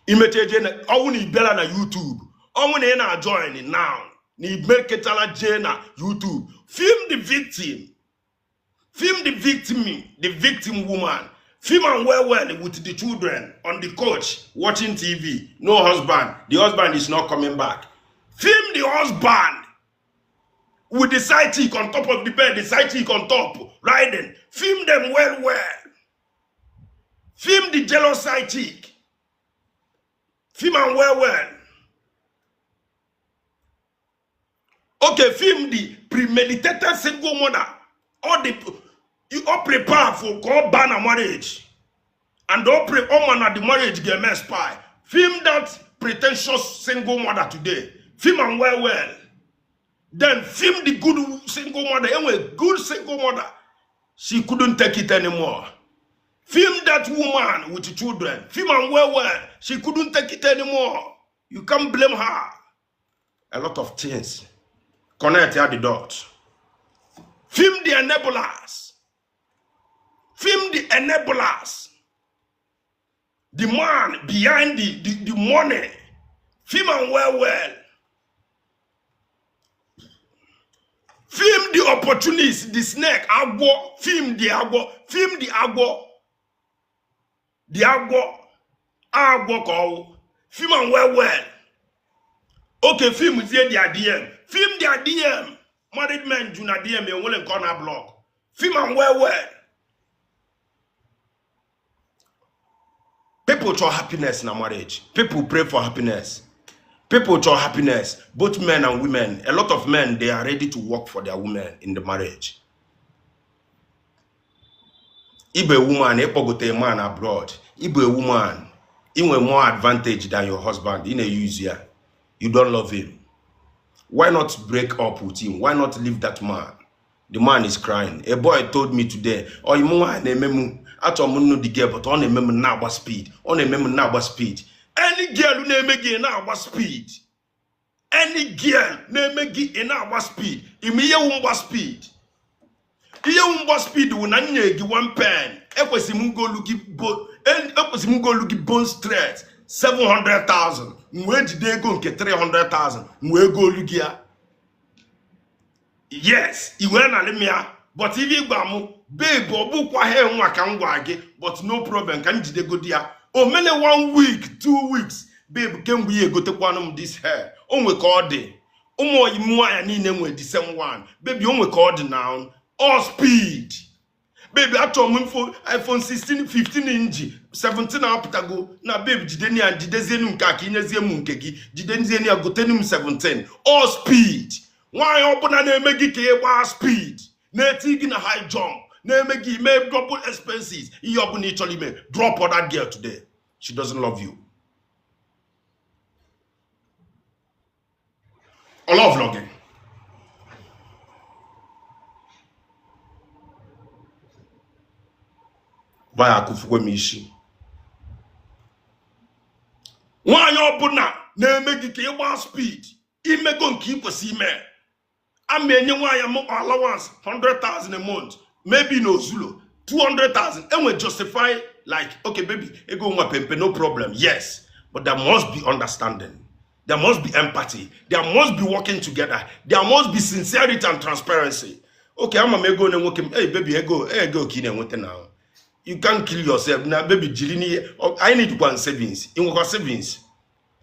Imitate only bella na YouTube. Only na join now. Ni make it ala jena YouTube. Film the victim. Film the victim woman. Film and well with the children on the couch watching TV. No husband. The husband is not coming back. Film the husband with the side chick on top of the bed, the side chick on top, riding. Film them well. Film the jealous side chick. Film and well. Okay, film the premeditated single mother. You all prepare for call ban a marriage. And all man at the marriage get messed by. Film that pretentious single mother today. Film and well. Then film the good single mother. Anyway, good single mother. She couldn't take it anymore. Film that woman with the children. Film and well. She couldn't take it anymore. You can't blame her. A lot of things. Connect at the dots. Film the enablers. Film the enablers. The man behind the money. Film and well. Film the opportunities, the snake, agwo. Film the agwo. Film the agwo. The agwo call. Film and well. Okay, film with the ADM. Film the ADM. Married men do not DM and willing corner block. Film and well. People show happiness in a marriage. People pray for happiness. People show happiness. Both men and women. A lot of men, they are ready to work for their women in the marriage. If a woman, if you a man abroad, if a woman, even more advantage than your husband in a user, you don't love him. Why not break up with him? Why not leave that man? The man is crying. A boy told me today, oh, you want to memu. I told him the girl, but on a memo now speed. On a memo now speed. Any girl who name again now speed. Any girl name again now speed. Immediate speed. Iye speed will not give 1 pen. Ekwesimungo looking bone straight. 700,000. Where did they go get 300,000? Where go Lugia? Yes, you went on me. But if you bamu, babe, but no problem. Can you go there? Oh, many 1 week, 2 weeks, babe, can we go to one this hair? Oh, we call day. Oh, more I need them with the same one. Baby, oh, we call the noun. All speed. Baby, I told me for iPhone 16, 15 inch, 17 up to go. Now, baby, Jideni and Jidenum Kaki, Neziamunkegi, Jidenzenia Gotenum 17. All speed. Why open and make it a speed? Taking a high jump. Make double expenses. You open actually may drop on that girl today. She doesn't love you. I love vlogging. Via kufukwe mishi. Why you open now? Make it a speed. He may go keep a seaman. I mean, why I'm allowance 100,000 a month, maybe no Zulu 200,000, and we justify like, okay, baby, no problem. Yes, but there must be understanding. There must be empathy. There must be working together. There must be sincerity and transparency. Okay, I'm a go and work him. Hey, baby, go, kid, now. You can't kill yourself now, baby. Jilini, I need one savings. In what savings?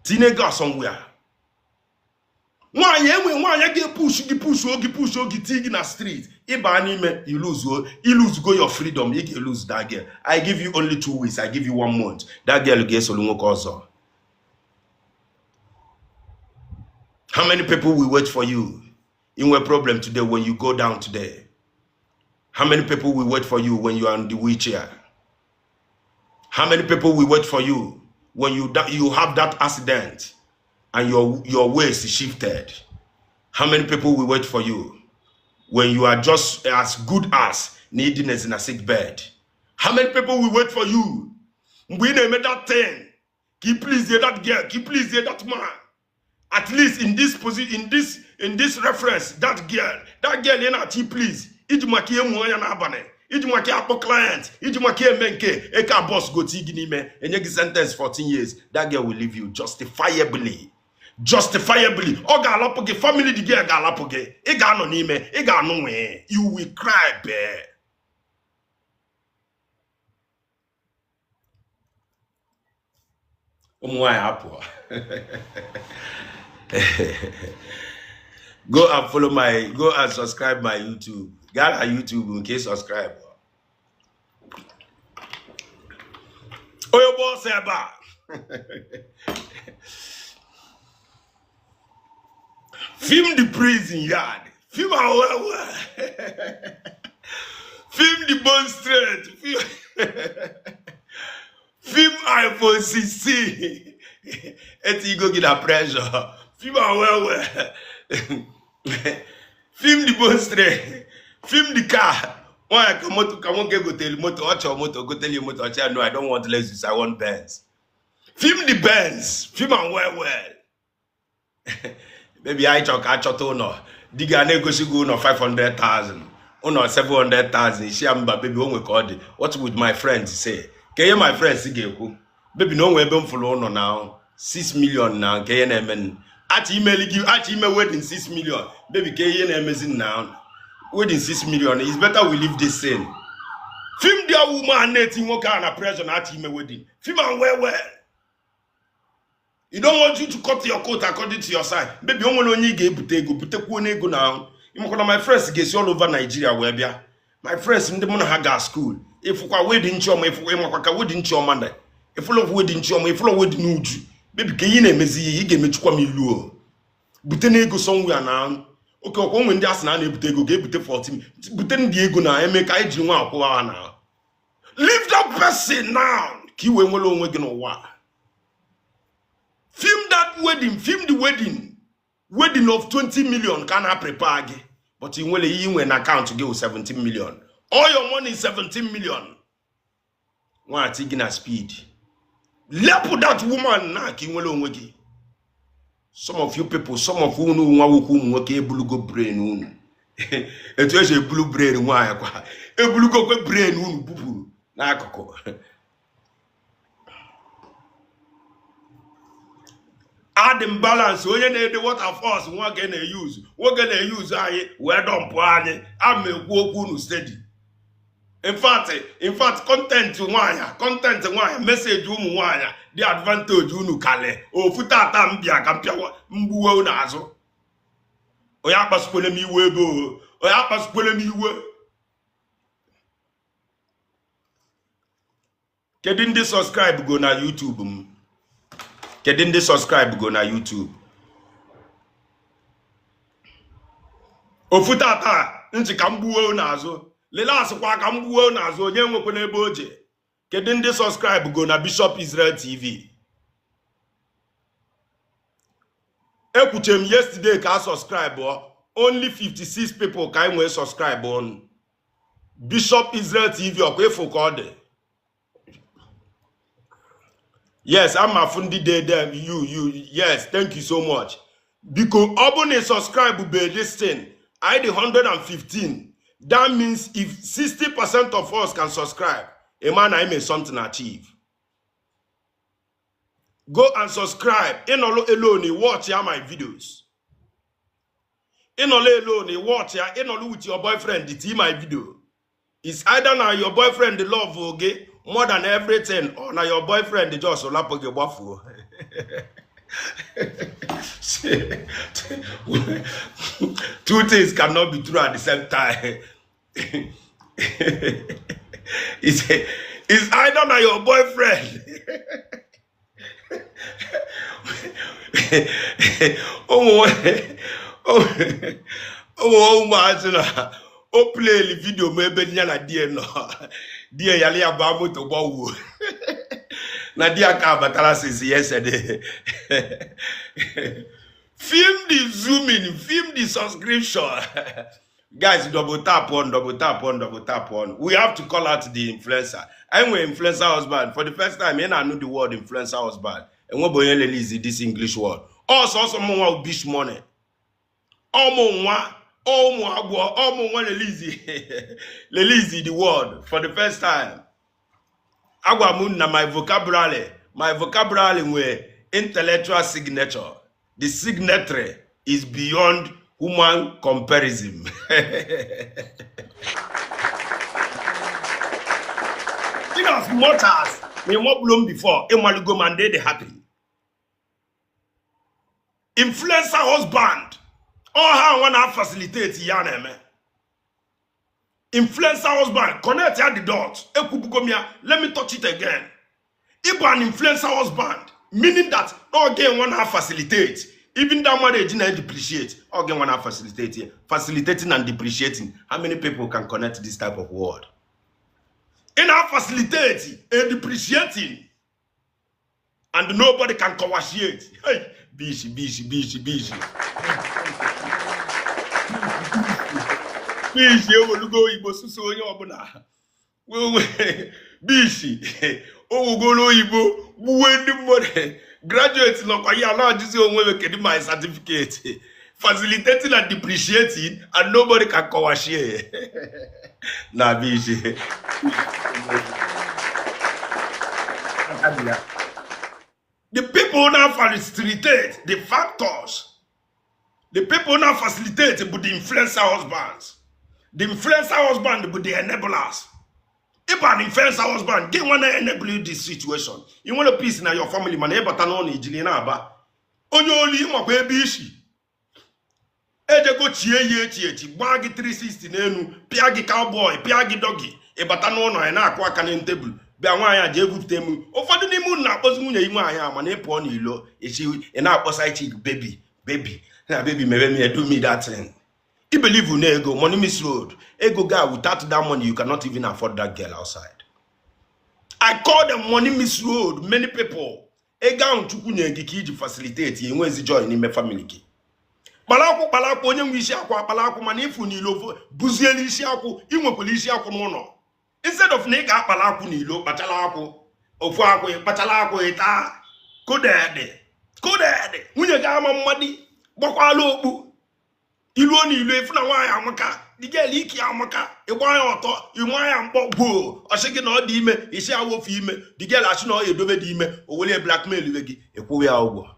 Teenager somewhere. Why you get push tig in the street? If you lose go your freedom, you lose that girl. I give you only 2 weeks, I give you 1 month. That girl gets Solungo Kozo. How many people will wait for you in a problem today when you go down today? How many people will wait for you when you are in the wheelchair? How many people will wait for you when you have that accident and your waist is shifted? How many people will wait for you when you are just as good as neediness in a sick bed? How many people will wait for you? We name that thing. Keep please hear that girl. Keep please hear that man. At least in this position, in this reference, that girl in a tea please. Ijumaki emuanya na abane. Ijumaki apo client. Ijumaki emenke. Eka boss go tiginime. And you sentence 14 years. That girl will leave you justifiably. justifiably. O ga alapụ gị, family di gị ga alapụ gị. Ị ga anọ n'ime, ị ga anụ nwe. You will cry bear. Go and follow go and subscribe my YouTube. Get a YouTube in case subscribe. Oh, your boss ever. Film the prison yard. Film our film the bone straight. Film iPhone 16. Et you go get a pressure. Film our film the bone straight. Film the car. Why come on go tell motor, watch your motor, go tell your motor. No, I don't want Lexus, I want Benz. Film the Benz. Film and well. Maybe I talk no. Diga negotiate no 500,000. No 700,000. She am baby one record. What would my friends say? Can you my friends say go? Baby no we been follow no now. 6 million now. Can you name at email give at email wedding 6 million. Baby can you name now? Wedding 6 million. It's better we leave this scene. Film the woman netting work on a pressure at email wedding. Film and well. You don't want you to cut your coat according to your size. Baby, only get go now. My friends get all over Nigeria where my friends in the Monahaga school. If we are wedding chum, if we are wedding chum, if full of wedding chum, if full of wedding nude, baby, can you name me? Give me to come in luo. Butene go somewhere now. Okay, when that's now, Butego gave Bute 14. Buten Diego now, and make I do one now. Leave that person now. Kiwe Molo Wagano wa. Film that wedding, film the wedding. Wedding of 20 million can I prepare? But in will you an account to give 17 million. All your money is 17 million. Why taking a speed? Lepo that woman na kinwelo wegi. Some of you people, some of you know who work a blue go brain. It was a blue brain wire. A blue go brain boo. Na koko. Add imbalance, when you need the water force, what can they use? What can they use? I wear don't plan. I may walk steady. In fact, content to wire, message you wire, the advantage you kale, or futata mbia campia mbuo nazo. Oyapa spoil me webo, oyapa spoil me we. Kedin this subscribe go na YouTube. Kedin this subscribe go na YouTube. Ofutata nti kambuo nazo. Lela asukwa kambuo nazo nye nwekwe n'ebe oje. Kedin this subscribe go na Bishop Israel TV. Ekuchem yesterday ka subscribe only 56 people ka nwe subscribe on Bishop Israel TV okwe fokode. Yes, I'm a fundi there. You. Yes, thank you so much. Because abone subscribe be this thing. I the 115. That means if 60% of us can subscribe, a man I may something achieve. Go and subscribe. In all alone, watch my videos. In all alone, watch in all with your boyfriend. The my video. It's either now your boyfriend the love okay. More than everything, or now your boyfriend the just olapoge waffle. Two things cannot be true at the same time. It's either now your boyfriend. Oh, play the video, maybe nyana dear no. Dear Yali Abamu to Bow. Nadia Kabatala says yesterday. Film the zooming, film the subscription. Guys, double tap on. We have to call out the influencer. I'm an influencer husband. For the first time, I know the word influencer husband. And what boy release this English word. Also, someone will bish money. Release the word for the first time. Agwa na my vocabulary were intellectual signature. The signatory is beyond human comparison. In as much as me more blown before, Emalugo Mande they happy. Influencer husband. All how wanna facilitate yaneme. Influencer husband, connect at the dots. Let me touch it again. If an influencer husband, meaning that all again wanna facilitate, even that marriage na depreciate, all again wanna facilitate, facilitating and depreciating. How many people can connect this type of word? In our facilitating and depreciating, and nobody can coerciate. Hey, busy. Bishi, will go Ibo so yobuna. Bishi, oh, go no Ibo, when the money graduates look I allowed to see my certificate. Facilitating and depreciating, and nobody can coerciate. Nah, Bishi. The people now facilitate the factors. The people now facilitate with the influencer husbands. The influencer husband with the enablers. If an influencer husband, they want to enable this situation. You want a peace in your family, man. But I know Nijilina ba. Only my baby ishi. Eje go chie. Bagi 360 nenu. Piagi cowboy, piagi doggy. But I know no na akwa kanen table. Be anwa je good temu. Ofadu ni mu na pozu munye imu aya man e po ni lo. Eshi e na sidechick baby. Na baby me do me that thing. You believe in ego, money misroad. Ego guy, without that money, you cannot even afford that girl outside. I call them money misroad. Many people. Ega unchukunye gikiji facilitate. Yenwezi join in my family. Palaku, onye mwishi akwa, palaku manifu ni lo, buzieli ishi aku, imwe polishi aku mono. Instead of nega palaku ni lo, patala aku, ofu aku, patala aku, eta, kodede. Mwenye gama mwadi, bokwa lobu. Ilu oni ilu efu na wanya amaka. Dige liki amaka. Iwanya oto. Iwanya mpo. Ashiki na odi ime. Ishi awo fi ime. Dige la shi na oye dobe di ime. Owele blackmail iwegi. Ekwe ya ogwa.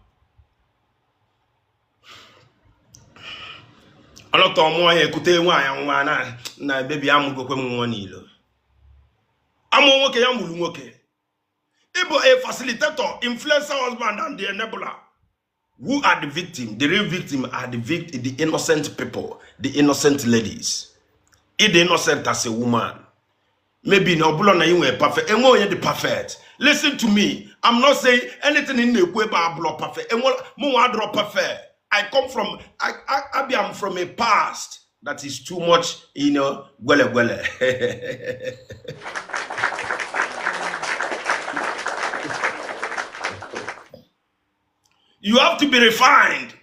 Aloto mwa ye kute wanya na baby amu go kwe mwani ilo. Amu woke ya mulu woke. Ibo a facilitator, influencer husband and the enabler. Who are the victim? The real victim are the innocent people, the innocent ladies. If the innocent as a woman, maybe no bulo na you perfect. And what the perfect? Listen to me. I'm not saying anything in the way about perfect. And what more drop perfect? I am from a past that is too much, gwele. You have to be refined.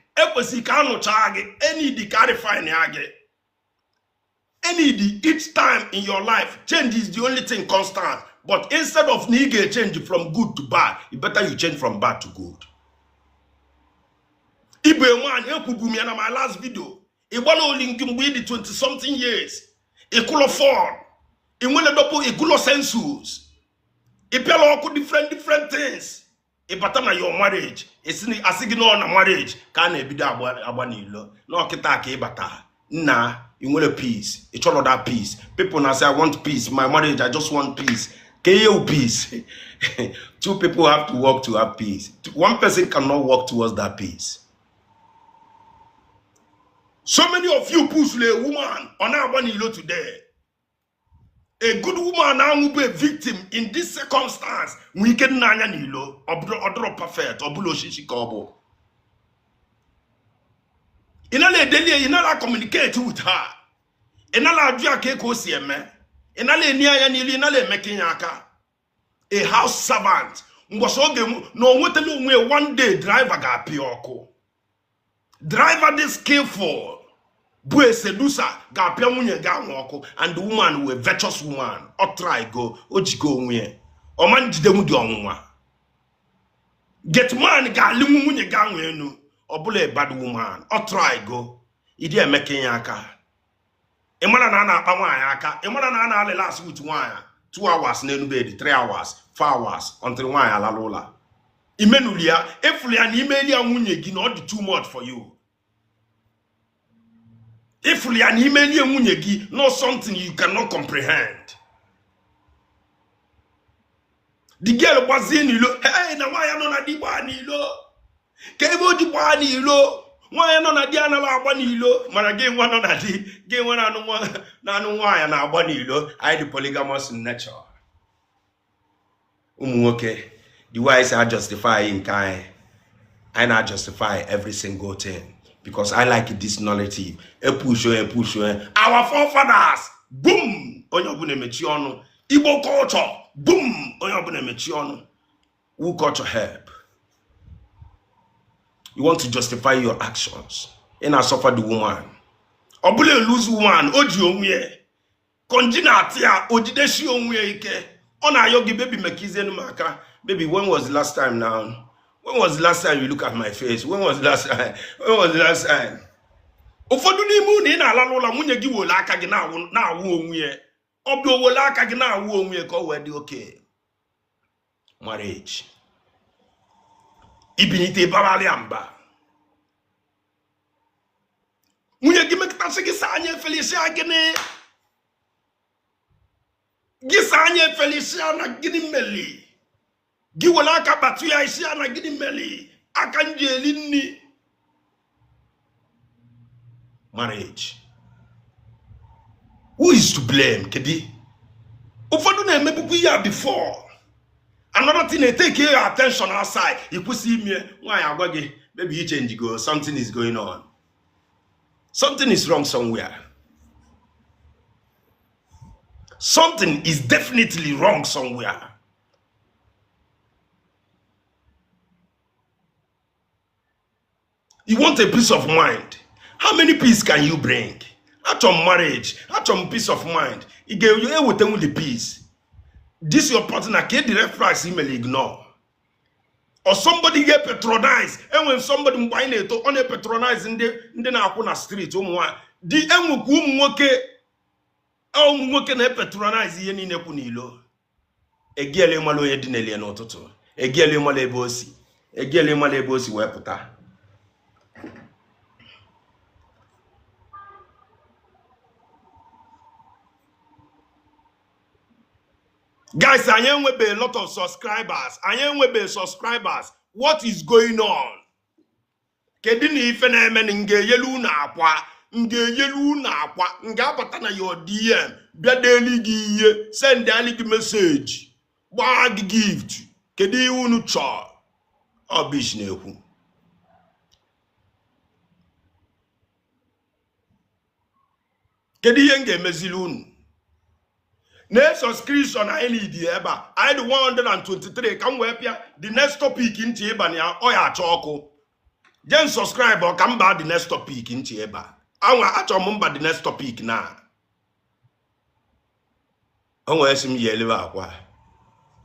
Each time in your life, change is the only thing constant. But instead of nigga change from good to bad, you better you change from bad to good. In my last video, it was only the 20-something years. It could afford. It went a double, it could census. It could different things. Ibata your marriage, it's asigno na marriage, can be that abanilo. No kitake ibata. Nah, you want a peace. It's all of that peace. People now say, I want peace. My marriage, I just want peace. KO peace. Two people have to work to have peace. One person cannot work towards that peace. So many of you push a woman on abanilo today. A good woman now will be a victim in this circumstance. We can nanya nilo or perfect or bulo shishikobo. Inale daily inala communicate with her. Inala dua keko sieme. Inale niya nili inale mekinyaka. A house servant. Mwasoge no wetelu mwe one day driver ga pioko. Driver this skillful. Bue sedusa ga pia munye ga nwoko, and the woman were virtuous woman. O try go ojigo onwe. O man jide mu di onwa. Get man ga limu munye ga nwenu. O bule bad woman. O try go. Idi emeke aka. Imana na akpa nwanya aka. Imana na ale last with nwanya. 2 hours na enu bed, 3 hours, 4 hours until nwanya la lola. Imenulia, if we are Nimelia Munyegi, not too much for you. If we are Nimelia Munyegi, not something you cannot comprehend. The girl was in you, hey, now why not a dibani lo? Kevo dibani lo? Why not a diana labani lo? Maragay one on a di, gay one on one, none why and our body lo. I the polygamous in nature. Okay. The wise are justifying kind. I not justify every single thing because I like this narrative. A push. Our forefathers, boom, on your bune mechionu. Igbo culture, boom, on your bune mechionu. Who got your help? You want to justify your actions. And I suffer the woman. Obule lose woman, oji onwe. Konjina atia, ojideshi onwe ike. Ona yogi baby mekize numaka. Baby, when was the last time now? When was the last time you look at my face? When was the last time? When was the last time? Ufodu ni mu ni na alalola munye gi wo la aka gi na wo onwe. Obi wo la aka gi na wo onwe ko we di okay. Marriage. Ibinite babali amba. Munye gi mekita se gi sanye Felicia gene. Gi sanye Felicia na gini meli. Giwala aka batu ya isi ana gini meli akanjeli ni marriage. Who is to blame, Kedi? Ufadu na emebuku ya before. Another thing they take your attention outside. You could see me, why I got maybe you change go. Something is going on. Something is wrong somewhere. Something is definitely wrong somewhere. You want a peace of mind. How many peace can you bring? At your marriage, at your peace of mind. You gave you with them with the peace. This your partner, get the ref price, he may ignore. Or somebody get patronized. And when somebody buy it on a patronize in the Nakuna street, the na patronize yeni ne kunilo. Egiele malo yedinele no toto. Egiele male bosi. Egiele male bosi weputa. Guys, I am with a lot of subscribers. What is going on? Kedini ifenemen nge yelu na akwa. Nga patana your DM. Bia daily giye. Send daily message. Bag gift. Kedi unu cha. Abish neku. Kedi yenge mezilunu. Next subscription I need eba. I the 123. Come we here. The next topic in eba ni oya choko. Then subscribe or come back the next topic in eba. I want actually remember the next topic now. I want to see me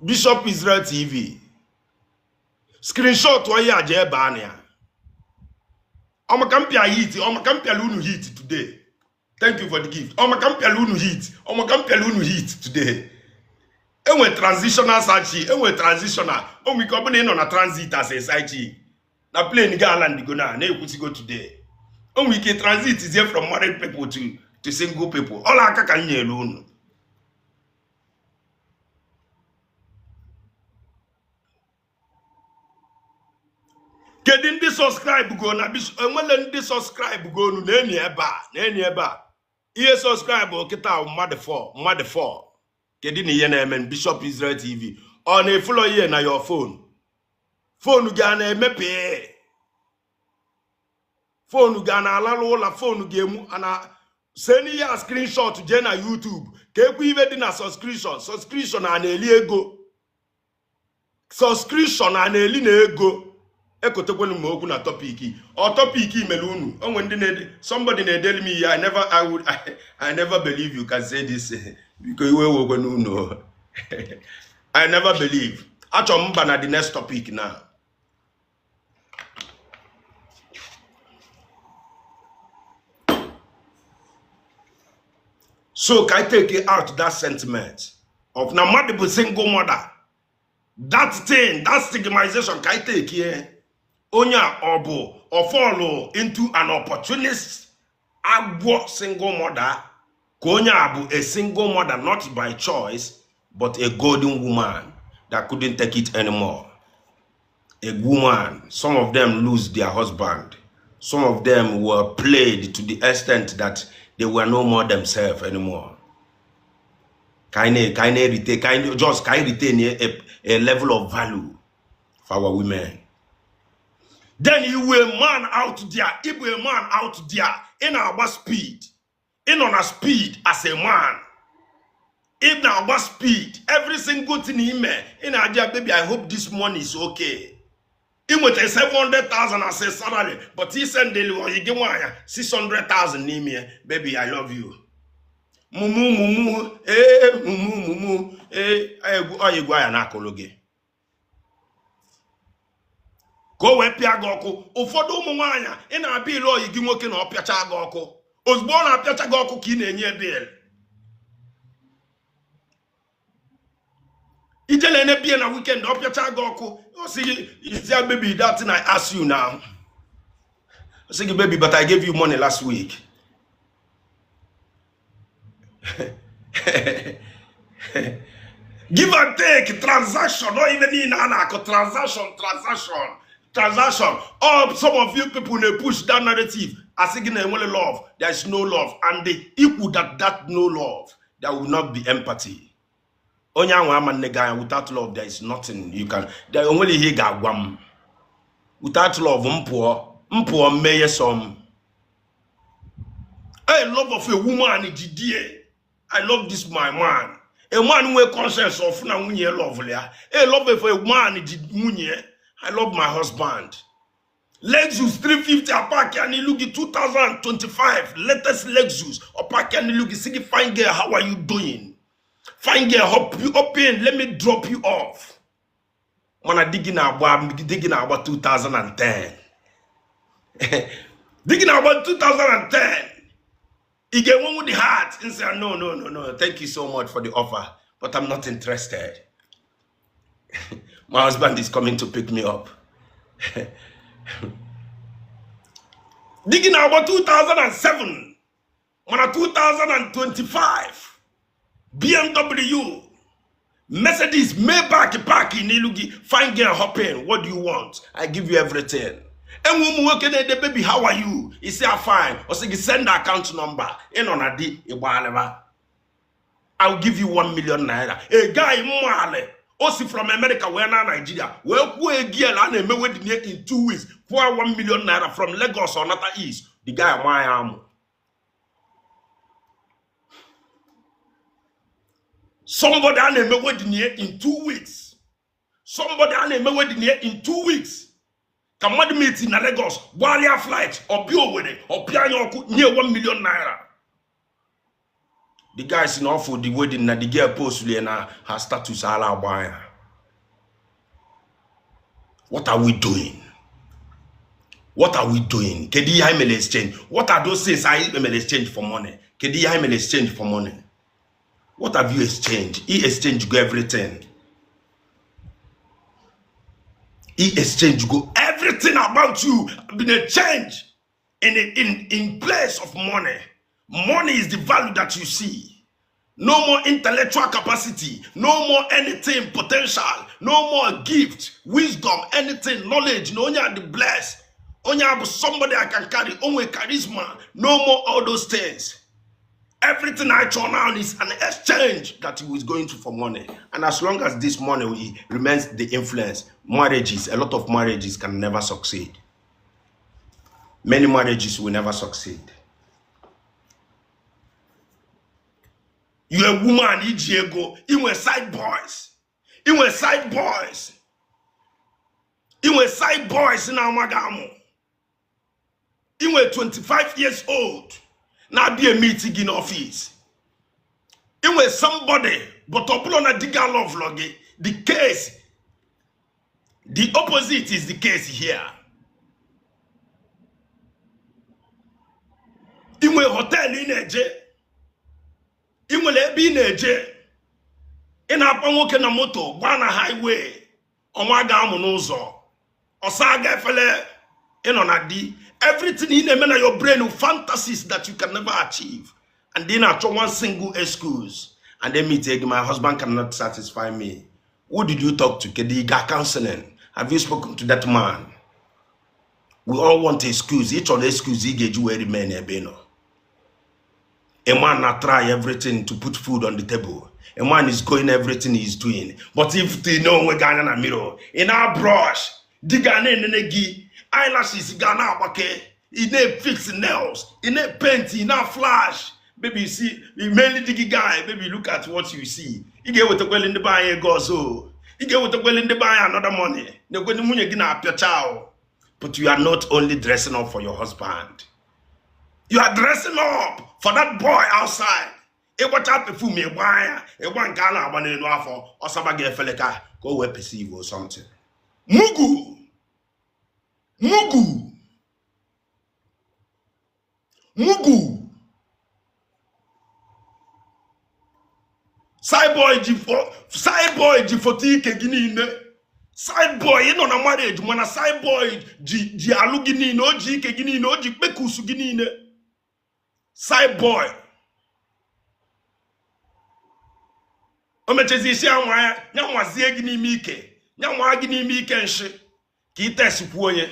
Bishop Israel TV. Screenshot wa ya eba ni. I'm a campia heat. I'm a campia lunu heat today. Thank you for the gift. Omakampelunu heat today. And when transitional sachi, and when transitional, we come in on a transit as a sachi. Now plane garland go now. Now you go today. And we can transit is here from married people to single people. All I can hear alone. Getting this subscribe go na bish. And when this subscribe go no eba. Here subscribe kita mad 4. Kedi ni yena men Bishop Israel TV. On a follow here na your phone. Phone gana mepe. Phone gana alalo la phone game ana send ya screenshot to jena YouTube. Ke ku ive di na subscription. Subscription na eli ego. Subscription na eli na ego. Ekotekwenu moku na topic or topic melunu. And when somebody tell me I never believe you can say this because you know. I never believe. Achomba na the next topic now. So can I take it out that sentiment of na multiple single mother. That thing, that stigmatization, can I take here? Onya obo or follow into an opportunist agwo single mother. Konya abu a single mother, not by choice, but a golden woman that couldn't take it anymore. A woman, some of them lose their husband. Some of them were played to the extent that they were no more themselves anymore. Can retain a level of value for our women. Then you were a man out there, if we're a man out there in our speed, in on a speed as a man, in our speed, every single thing in our job, baby, I hope this money is okay. He went a 700,000 as a salary, but he sent daily or he gave 600,000 baby, I love you. Mumu, I go na kologe. Go we pia goku, ụfọdụ ụmụ nwanya ị na-abịa ile oyi gị nwoke na ọpịacha gị ọkụ. Ozugbo ọ na-apịacha gị ọkụ ka ị na-enye bill. Ijele na bie na weekend ọpịacha gị ọkụ. O say, is there baby that thing I ask you now? I say, baby, but I gave you money last week. Give and take, transaction, not even in anako, transaction. All some of you people they push that narrative as if they only love. There is no love, and they equal that no love. There will not be empathy. Without love, there is nothing you can. There only he got one. Without love, poor may some. I love of a woman in GDA. I love this my man. A man with conscience of na munye lovely. A love of a man in munye. I love my husband. Lexus 350 apaki and look 2025 latest Lexus apaki and look see fine girl, how are you doing? Fine girl, hop you up in, let me drop you off. When I digging about 2010. Digging about 2010. He get one with the heart and say, no, thank you so much for the offer, but I'm not interested. My husband is coming to pick me up. Digging about 2007, when 2025, BMW, Mercedes, Maybach, Parky, Nilugi, fine girl, hop in. What do you want? I give you everything. And when we working at the baby, how are you? He say, I'm fine. Or say, send the account number. In on a day, I'll give you 1 million naira. A guy, Mwale, also from America, where now Nigeria, well, who a girl and a wedding in 2 weeks, for 1 million naira from Lagos or Nata East. The guy, my arm. Somebody and a wedding in 2 weeks. Somebody and a wedding in 2 weeks. Kamadi meet in Lagos, Walia flight, or Bio with it, or Piano near 1 million naira. The guys in offer the wedding na the girl postly and her status ala buyer. What are we doing? What are we doing? Kedi email exchange. What are those things I email exchange for money? Kedi email exchange for money. What have you exchanged? He exchange go everything. He exchange go everything about you been a change in place of money. Money is the value that you see. No more intellectual capacity, no more anything potential, no more gift, wisdom, anything, knowledge, no only the blessed, only have somebody I can carry, only charisma, no more all those things. Everything I turn on is an exchange that he is going to for money. And as long as this money remains the influence, marriages, a lot of marriages can never succeed. Many marriages will never succeed. You're a woman, you were side boys. You were side boys. You were side boys in Amagamu. You were 25 years old. Now be a meeting in office. It was somebody, but upon a digger love loggy. The case, the opposite is the case here. In a hotel in Eje, in a be in Eje, in a Pamokena moto, Wana highway, Onwa ga amu n'ụzọ. Osa ga efele ino na di. Everything in a your brain with fantasies that you can never achieve. And then after one single excuse. And then me take my husband cannot satisfy me. Who did you talk to? Kediga counseling. Have you spoken to that man? We all want an excuse. Each of the excuse he gave you every man ebeno. A man not try everything to put food on the table. A man is going everything he's doing. But if they know we're going in a mirror, in our brush, digane nenegi, eyelashes gana wake, in a fix nails, in a paint, in a flash. Baby, you see, you mainly diggy guy, baby, look at what you see. You get what the well in the buy a gozo. You get what the well in the buy another money. They're going to moon again up your child. But you are not only dressing up for your husband. You are dressing up for that boy outside. E watch out before me, why? E one Ghana abandoned for or somebody feleka go where perceive or something. Mugu. Mugu. Mugu. Side boy G40 keginine. Side boy, you know na marriage. When a side boy G alugini no G kegini no G bekusu ginine. Side boy. Omechezi isi amwa nyamwazie gini mike. Nyamwa gini mike nshi. Ki tesi puonye.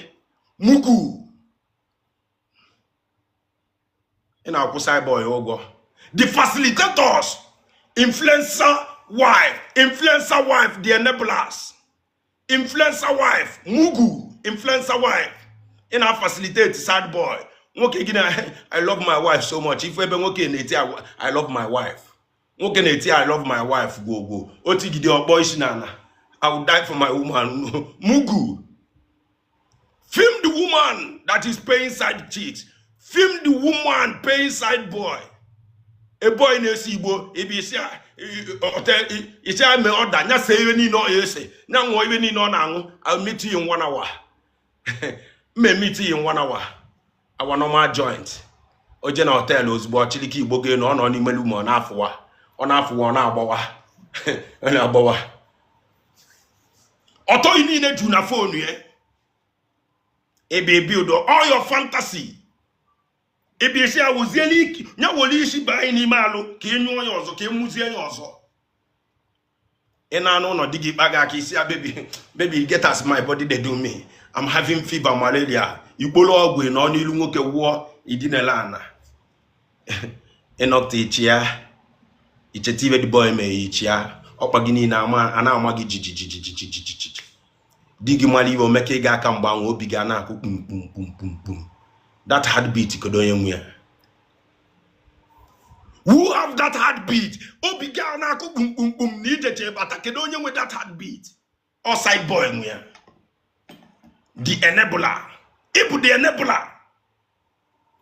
Mugu. Ina aku side boy ogo. The facilitators. Influencer wife, the enablers. Influencer wife, mugu, influencer wife. In our facilitate sad boy. Okay, I love my wife so much. If we be okay, I love my wife. Okay, I love my wife. Go. Oti gidi boy shinana. I will die for my woman. Mugu. Film the woman that is paying side chicks. Film the woman paying side boy. A boy in a seaboard, Ebisia, hotel, me order, not say any no, yes, now even in on, I'll meet you in 1 hour. May meet you in 1 hour. I want no more joint. O general hotel was bought chiliki bogan on Imeluma on half one hour. An hour. Auto you need a tuna phone, yeah? A baby, all your fantasy. Ebi I was yeli nya woli shi ba ni malo ke nyu yozo ke muzie yozo ena no digi baga ki sia baby get as my body they do me. I'm having fever malaria igbolo ogwe no ni ilu nwoke wo idinela ana enokte chia ichetiwe the boy me ichia okpagini na ana amagi jijijijijijiji digi mali wo meke ga aka mgba nwo obi ga na akụ pum. That heartbeat could only who have that heartbeat? Oh, began na boom needed but I can only with that heartbeat. Or side boy, the enabler. If the enabler,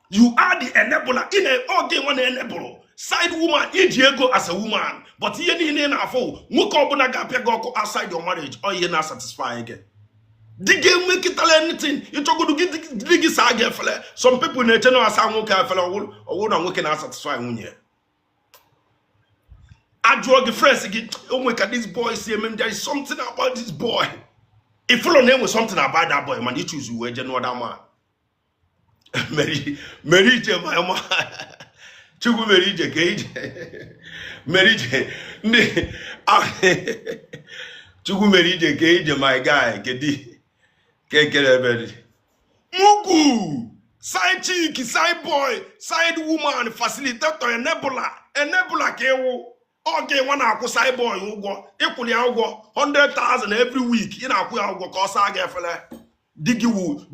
you are the enabler in a organ one enabler. Side woman, Diego as a woman, but you need in a fool. Mukobuna gapia go outside your marriage, or you're not satisfied again. The game make it anything. You talk to get the saga fella. Some people in the channel are saying okay fella or would not working as satisfy one I draw the friends again. Oh my god, this boy see him. There is something about this boy. If follow name was something about that boy, man, you choose you wage no other man. Mary J my man. Chugu Mary J Cage. Mary J. Chugu Mary J Cage my guy. Kedi. Mugu, side chick, side boy, side woman, facilitator, enabler, kewo. Okay, one aku side boy, ugo, equally ugo, 100,000 every week. In aku ugo, cause I get fella. Digi wo,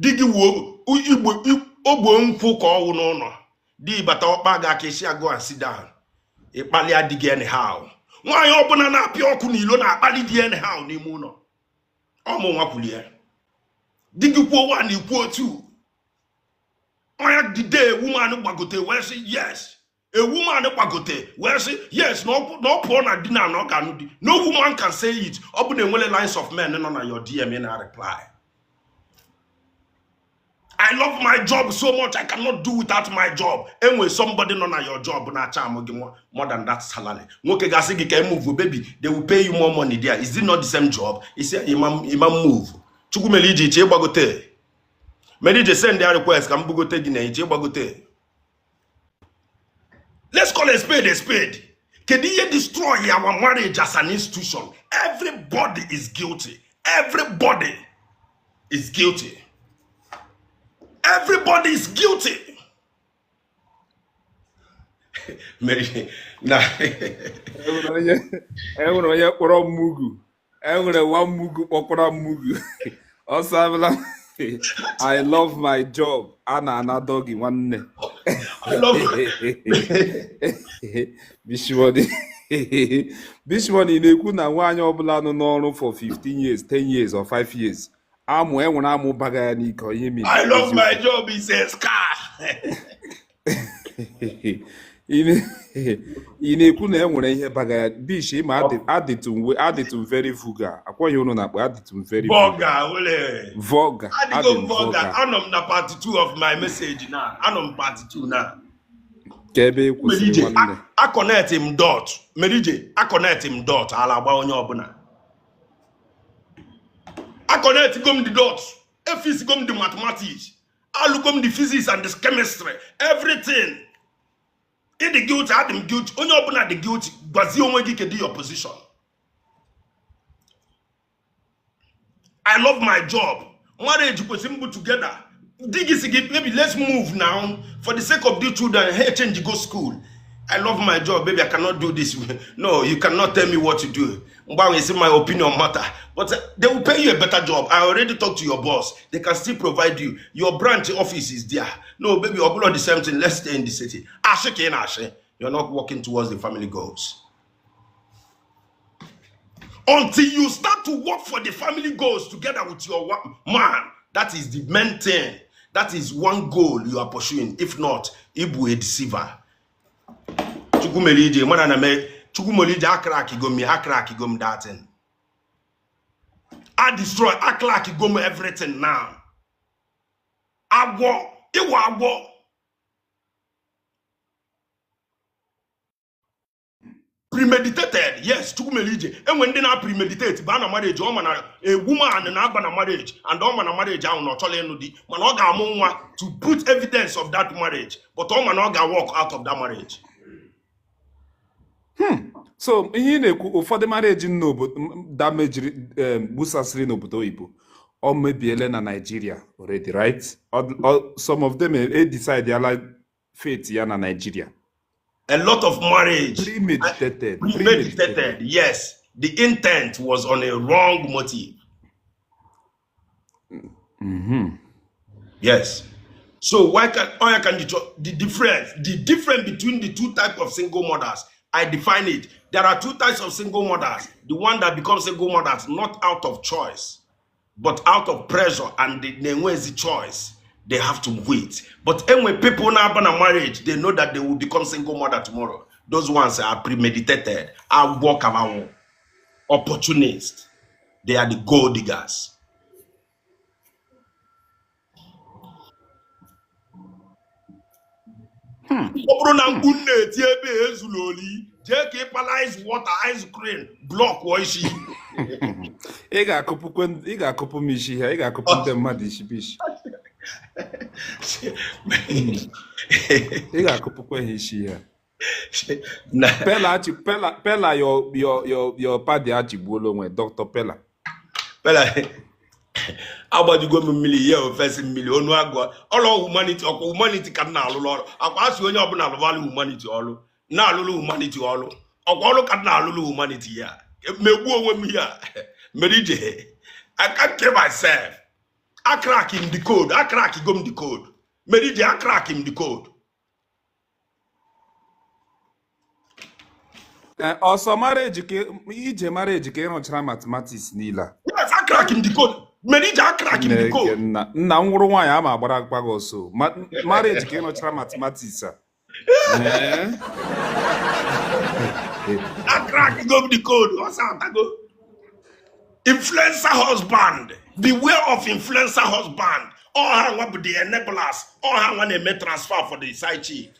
obo mfuko no. Di bata opaga kesia go and sit down. E pali adigi anyhow. Why open na pio kunilo na pali di anyhow ni mu no. Omo wapulie. Digi po one equal two. I the day woman bagote where say yes. A woman bagote where say yes. No porn and dinner no can. No woman can say it. Open the lines of men and on your DM and I reply. I love my job so much I cannot do without my job. And when somebody not at your job, na charm more than that salary. Nwoke gasi gi ka move, baby, they will pay you more money there. Is it not the same job? He said, Imam move. Chukumeliji che gbagote. Melije send their request ka mbugote gi na che gbagote. Let's call a spade a spade. Can you destroy our marriage as an institution? Everybody is guilty. Everybody is guilty. Everybody is guilty. Mary, nah. I love my job. Ana doggy one. I love Bishmoni. Bishmoni na-ekwu na nwaanyị ọbụla nọ n'ọrụ for 15 years, 10 years or 5 years. Amụ enwere amụ baga ya n'ike onye mi. I love my job, he says car. Ị na-ekwu na enwere ihe baga ya bish ma adịtụ very vulgar. Akwaghị unu na akpa adịtụ very vulgar. Vulgar. Adịgo vulgar. Anọ m na part 2 of my message now. Anọ m part 2 now. Kebe kwụsịrị nwanne. I connect him dot. Merije, I connect him dot. Ala agba onye ọbụla. I connect gom the dots. Efis gom the mathematics. I look gom the physics and the chemistry. Everything. In the guilt, I am guilt. Only open at the guilt, but the only can do your position. I love my job. Marriage was simple together. Maybe let's move now for the sake of the children. Hey, change to go school. I love my job, baby. I cannot do this. No, you cannot tell me what to do. It's my opinion matter. But they will pay you a better job. I already talked to your boss. They can still provide you. Your branch office is there. No, baby, I'll do the same thing. Let's stay in the city. You're not working towards the family goals. Until you start to work for the family goals together with your man, that is the main thing. That is one goal you are pursuing. If not, Ibu a deceiver. Chukumelije, man, and I Chukumelije, akraki that thing. I destroy, akraki everything now. Agwo, iwa. Premeditated, yes, Chukumelije. And when they not premeditate, bana marriage, a woman and a marriage, and all man marriage, I will not tell you to put evidence of that marriage, but all man walk out of that marriage. So ihe na-ekwu ụfọdụ marriage damage busasịrị n'obodo oyibo or mebiele na Nigeria already, right? Or some of them decide they like fate ya na Nigeria. A lot of marriage premeditated. Yes, the intent was on a wrong motive. Yes. So why can the difference between the two types of single mothers? I define it. There are two types of single mothers. The one that becomes single mothers not out of choice, but out of pressure, and the choice. They have to wait. But when people now have a marriage, they know that they will become single mother tomorrow. Those ones are premeditated, are walk around, opportunists. They are the gold diggers. Water ice cream block washi. Ị ga-akụpụ m isi ha, ị ga-akụpụ ndị mmadụ isi bishi. Ị ga-akụpụkwa ha isi ha. Pella your paddy achigbuola onwe Dr. Pella. Agbajugo m mmiri ya ofesi mmiri onu agwa ọlọ humanity ka na alụlụ ọrụ akwa asị onye ọbụla alụvalụ humanity ọrụ na alụlụ humanity ọrụ ọkwa ọrụ ka na alụlụ humanity ya megbu onwe m ya merije I can't kill myself. I crack him the code. I crack him the code. Merije I crack him the code. Also marriage ije marriage ka ịrụchara mathematics niile. Yes, I crack him the code. Merije I crack him the code. Nna nwụrụ nwaanyị ama agbara akpa gị ọsọ. Marriage ka ịrụchara mathematics a. I crack him the code. What's that go? Influencer husband. Beware of influencer husband. All how what the enablers, all how when they make transfer for the side chick.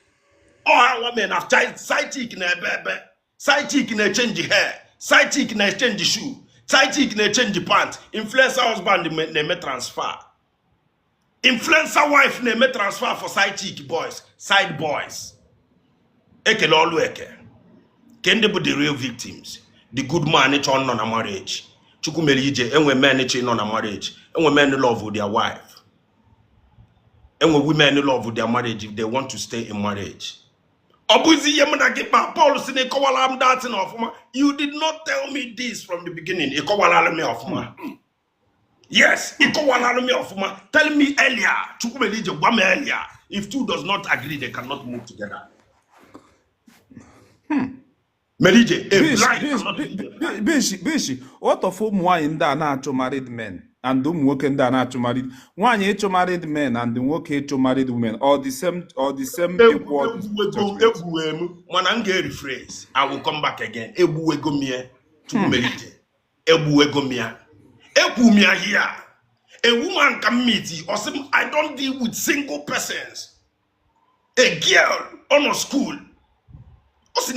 All how what men have side chick in a baby, side chick in a change the hair, side chick in a change the shoe, side chick in a change the pants, influencer husband they make transfer. Influencer wife they make transfer for side chick boys, side boys. Eke lolu eke. Kende bu the real victims. The good man each on a marriage. Chukumelije, enwe men each on a marriage. Enwe men love with their wife. Enwe women love with their marriage if they want to stay in marriage. Obuzi yemuna gipa Paul sine kowala am dancing of ma. You did not tell me this from the beginning. Ikowala me of ma. Yes, ikowala me of ma. Tell me earlier. Chukumelije wame earlier. If two does not agree, they cannot move together. Melije, Bishi, what of why in that natural married men and do work in that natural married one each married men and the work each married women or the same equal. Manange rephrase. I will come back again. Ebu egomia to Melije. Ebu egomia. Ebu mia here. A woman can meet you or some. I don't deal with single persons. A girl on a school. With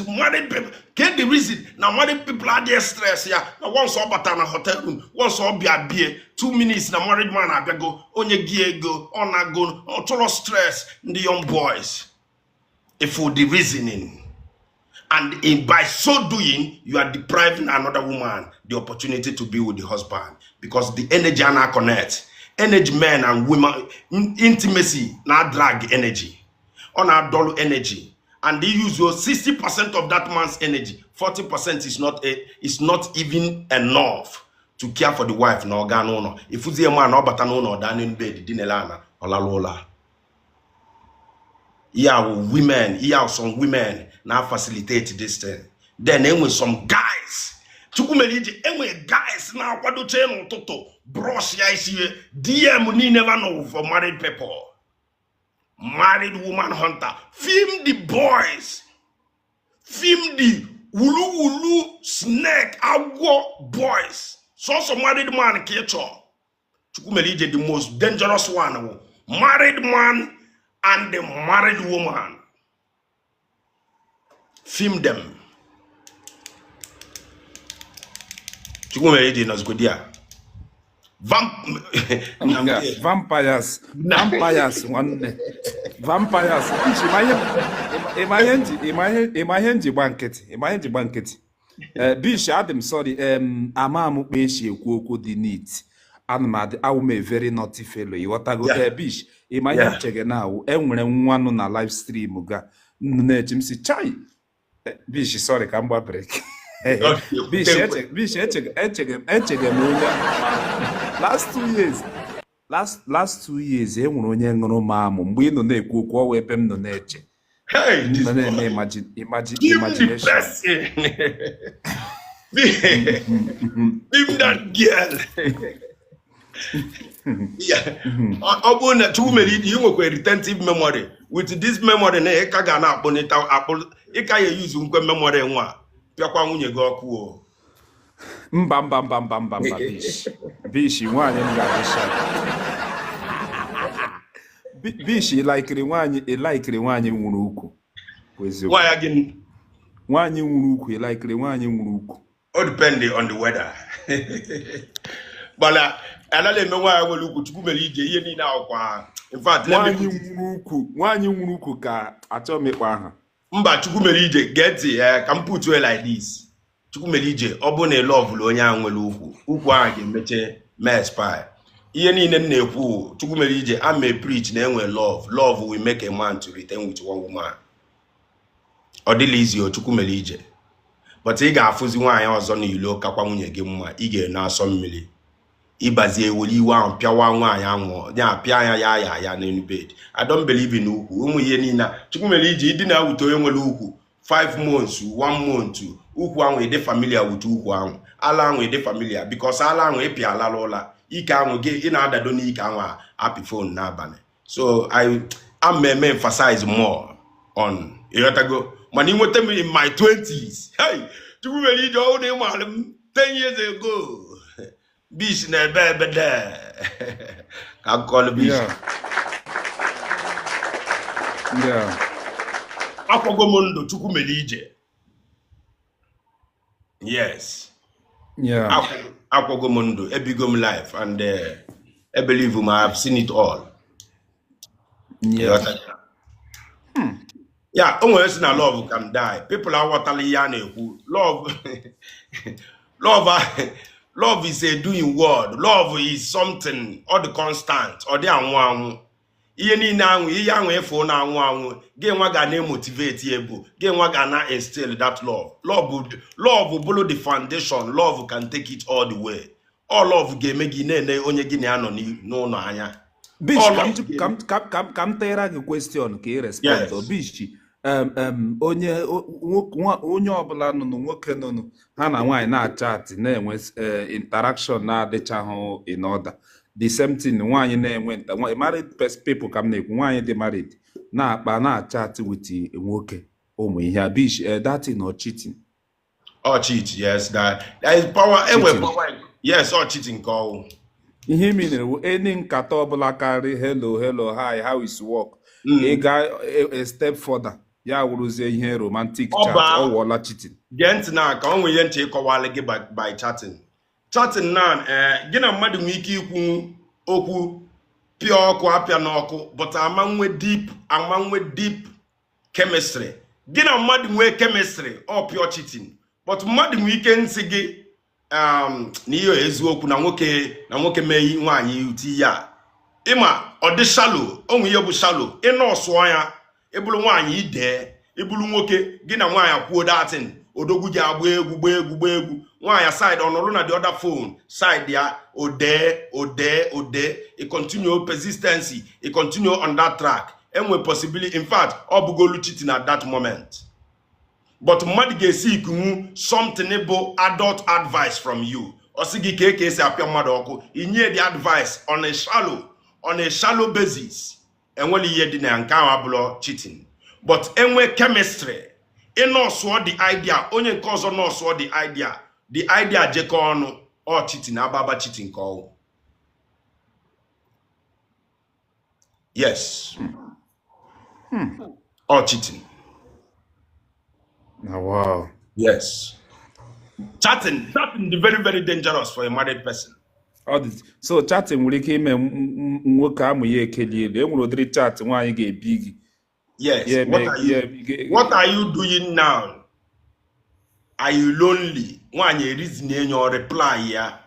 married people. Get the reason now married people are there stress here. Now once all but in a hotel room, once all be a beer, 2 minutes now married man I go, onye gear go, on a go, or total stress in the young boys. If for the reasoning. And by so doing, you are depriving another woman the opportunity to be with the husband. Because the energy and connect. Energy men and women intimacy now drag energy. On our dull energy. And they use your 60% of that man's energy. 40% is not even enough to care for the wife. No, no. If you see a man, no, but no, down in bed, dinelana, or la lola. Yeah, women, yeah, some women now facilitate this thing. Then with some guys. Chukumelije, guys now, what do you know, Toto? Brush, yeah, DM, we never know for married people. Married woman hunter. Film the boys. Film the wulu snake agwo boys. So some married man kecho. Chukumelije the most dangerous one. Married man and the married woman. Film them. Chukumelije knows good yeah. Vampires one vampires imahenji banket Bish Adam sorry amamu kpeshi ekwu dị neat anụmadị awume very naughty fellow ịghọtago Bish imahe chege now enwere nwanụ na live stream ga na-eji m si chai Bish sorry ka mgba break Bish echege m onye last 2 years enwere onye ṅụrụ mamụ mgbe ị nọ na-ekwu okwu ọwa ebe m nọ na-eche imagination Leave that girl. Yeah. Chukumelije you nwekwa retentive memory. With this memory na ị ka ga na-akpọnita ị ka ya use nkwe memory nwa pịakwa nwunye gị ọkụ o. Mba Bish nwanyị m ga-adịsha Bish ịlaikiri nwanyị nwụrụ ukwu nwanyị nwụrụ ukwu ịlaikiri nwanyị nwụrụ ukwu all depending on the weather. But anala eme nwanyị nwere ukwu Chukumelije ihe niile akwa in fact nwanyị nwụrụ ukwu ka achọ mekwa aha mba Chukumelije get ka m put you like this. Chukumelije ọ bụ na love onye ahụ nwere ukwu ahụ ga-emeche expire. Ihe niile na-ekwu Chukumelije I may preach na enwe love will make a man to return with one woman. Ọ dịla izi o Chukumelije but ị ga-afụzi nwaanyị ọzọ n'ilo kakwa nwunye gị mma ị ga-ena asọ mmiri ịbazie eweli iwe ahụ pịawa nwaanyị ahụ ya pịa ya n'elu bed. I don't believe in ukwu ụmụ ihe niile Chukumelije ịdị na-awute onye nwere ukwu 5 months 1 month ukwu ahụ ịdị familiar with ukwu ahụ ala ahụ ịdị familiar because ala ahụ ịpịa alala ụla ike ahụ gị ị na-adado n'ike ahụ apị phone n'abalị. So I'm emphasize more on ịghọtago mana inweta m in my 20s hey Chukumelije ọ dị mara m 10 years ago Bish na ebe there. Can call bish. Yeah. Akwagomondo chukwu mere ije. Yes. Yeah. Akwagomondo ebigom life, and I believe I have seen it all. Yeah. Yeah, almost na love can die. People are watali ya na-ekwu. Love is a doing word. Love is something or the constant or the anwụ. Ihe niile anwụ, ihe anwụ efo na anwụ. Ge nwa ga na motivate ebo. Ge nwa ga na instill that love. Love below the foundation. Love can take it all the way. All love ga-eme gị na-ene onye gị na anọ n'ụlọ anya. Bish, kam tera gị question ka ị respond. Bish, onye ọbụla nọ nwoke nọ ha na nwaanyị na-achat na-enwe interaction na-adịchaghị in order. The same thing nwaanyị na-enwe married people ka m na-ekwu, nwaanyị dị married na-akpa na-achat with nwoke ụmụ ihe. Bish, that thing or cheating? Or cheat, yes. There is power. Power. Yes, or cheating call. Ihe mean any nkata ọbụla karị hello, hi, how is work? Ị ga a step further. Ya wuruzie ihe romantic chat or wala cheating. Gent na ka onwe ihe nche ịkọwala gị by chatting. Chatting na gị na mmadụ nwee ike ikwu okwu pịa ọkụ apịa n'ọkụ, but amanwe deep chemistry. Gị na mmadụ nwee chemistry or pure cheating. But mmadụ nwee ike nsị gị n'ihe eziokwu na nwoke mee nwaanyị uti ya. Ịma ọ dị shallow, onwe ihe bụ shallow. Ịnọ ọsụọ ya, ebulu nwaanyị ide, ebulu nwoke gị na nwaanyị kwuo datin, odogwu ji agba egwu. Nwaanyị side ọnọrụ na the other phone, side ya ode. It continue persistency, it continue on that track. Enwe possibility, in fact, ọ bụgolu cheating at that moment. But mmadụ ga-esi ikunwu something bụ adult advice from you. Osi gị ka esi apịa mmadụ ọkụ, inye the advice on a shallow basis. Enweli ihe dị na nke ahụ abụrụ cheating. But enwe chemistry, ịnọsụọ the idea, onye nke ọzọ nọsụọ the idea jekọ ọnụ, or cheating, ababa cheating ka ọwụ. Yes. Or cheating. Oh, wow. Yes. Chatting is very, very dangerous for a married person. So chatting nwere ike ime nwoke amụ ya ekeli elu. Enwere ụdịrị chat nwaanyị ga-ebi gị. Yes. What are you doing now? Are you lonely? Nwaanyị reason enyo reply ya.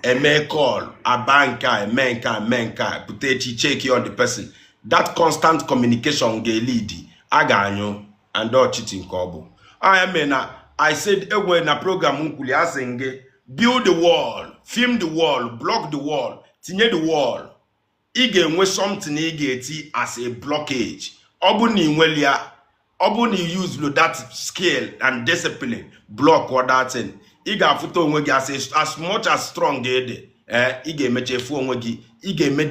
Eme call, abanka, emenka, putechi check on the person. That constant communication ga-lead aganyo and all cheating kobo. I said when a program nkuli asenge build the wall, film the wall, block the wall, tinye the wall. Ị ga-enwe something ị ga-eti as a blockage. Ọ bụ na inweli ya, ọ bụ na use that skill and discipline block or that thing. Ị ga-afụta onwe gị as much as strong ga-ede. Ị ga-emeche efu onwe gị. Ị ga-eme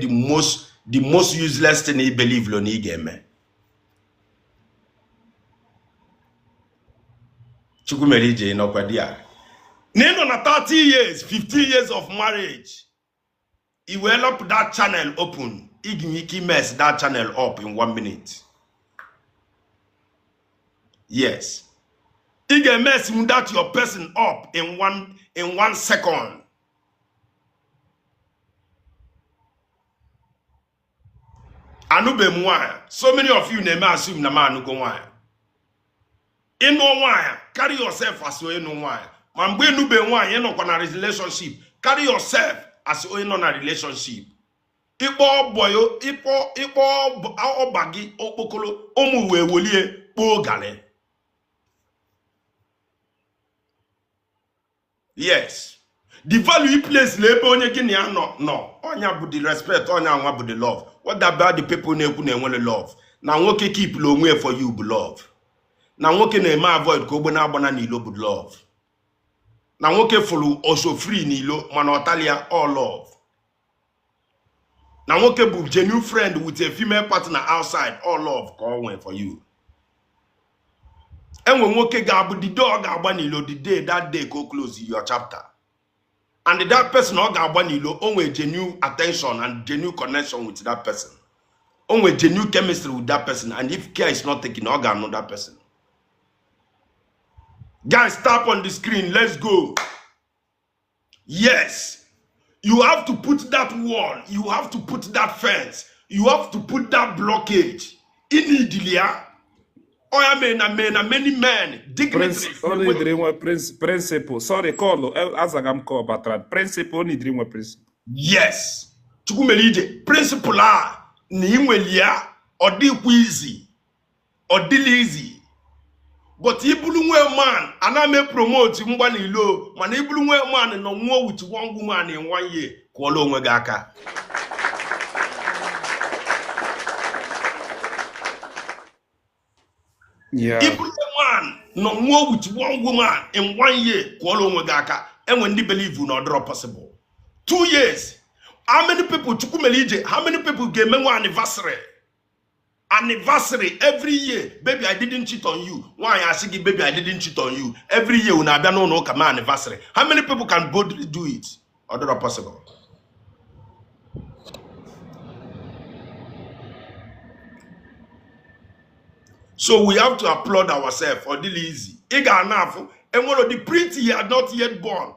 the most useless thing ị believe lo na ị ga-eme. Chukwumerije inokwadia. Nino na 30 years, 15 years of marriage. He will up that channel open. He mess that channel up in 1 minute. Yes. He can mess that your person up in one second. Anube mwaya. So many of you never assume na man go wire. In no wire, carry yourself as you know why. Man, when you be one, you know, on a relationship, carry yourself as you know, on a relationship. Ipo boyo, ipo bagi, opokolo, omuwe wolie, po gale. Yes. The value he plays labor on your guinea, no. Onya bu the respect, onya bu the love. What about the people ne want to love? Now, what can keep long way for you, love? Na nwoke na-eme avoid ka ogbe na-agbana n'ilo bụ love. Na nwoke follow also free n'ilo mana ọtalia all love. Na nwoke bụ genuine friend with a female partner outside all love ka ọ nwee for you. Enwe nwoke ga-abụ the door ga-agba n'ilo the day that day go close your chapter. and that person ọ ga-agba n'ilo onwe genuine attention and genuine connection with that person, onwe genuine chemistry with that person, and if care is not taken ọ ga-anụ that person. Guys, tap on the screen, let's go. Yes, you have to put that wall, you have to put that fence, you have to put that blockage in Idilia. Many men dignitaries. Only dream principle. Sorry, call as I am called, but principle only dream principle. Yes. Chukumelije principle ni inwelia or di easy or deal easy. But ibulunwe man aname promote mgba ni low. Man ibulunwe man no more with one woman in 1 year. Kwalo nwegaka. Yeah. If man no more with one woman in 1 year, kwalo nwegaka, and when they believe will not draw possible. 2 years. How many people chukumelije? How many people get me one anniversary? Anniversary every year. Baby, I didn't cheat on you. Why I say baby, I didn't cheat on you. Every year when I no come anniversary. How many people can boldly do it? Or not possible? So we have to applaud ourselves for the easy. Iga enough, and one of the pretty are not yet born.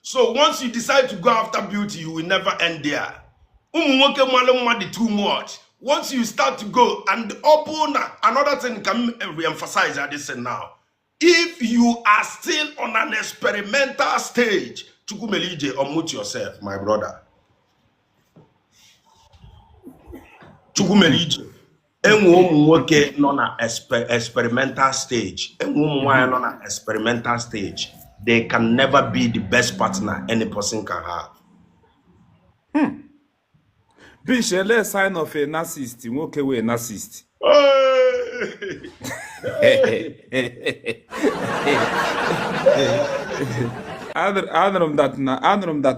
So once you decide to go after beauty, you will never end there. Too much. Once you start to go and open another thing can re-emphasize this now. If you are still on an experimental stage, Chukumelije, unmute yourself, my brother. Chukumelije. Enwoke non experimental stage. Non experimental stage. They can never be the best partner any person can have. Bish, a sign of a narcissist. Okay, we a narcissist. Adam that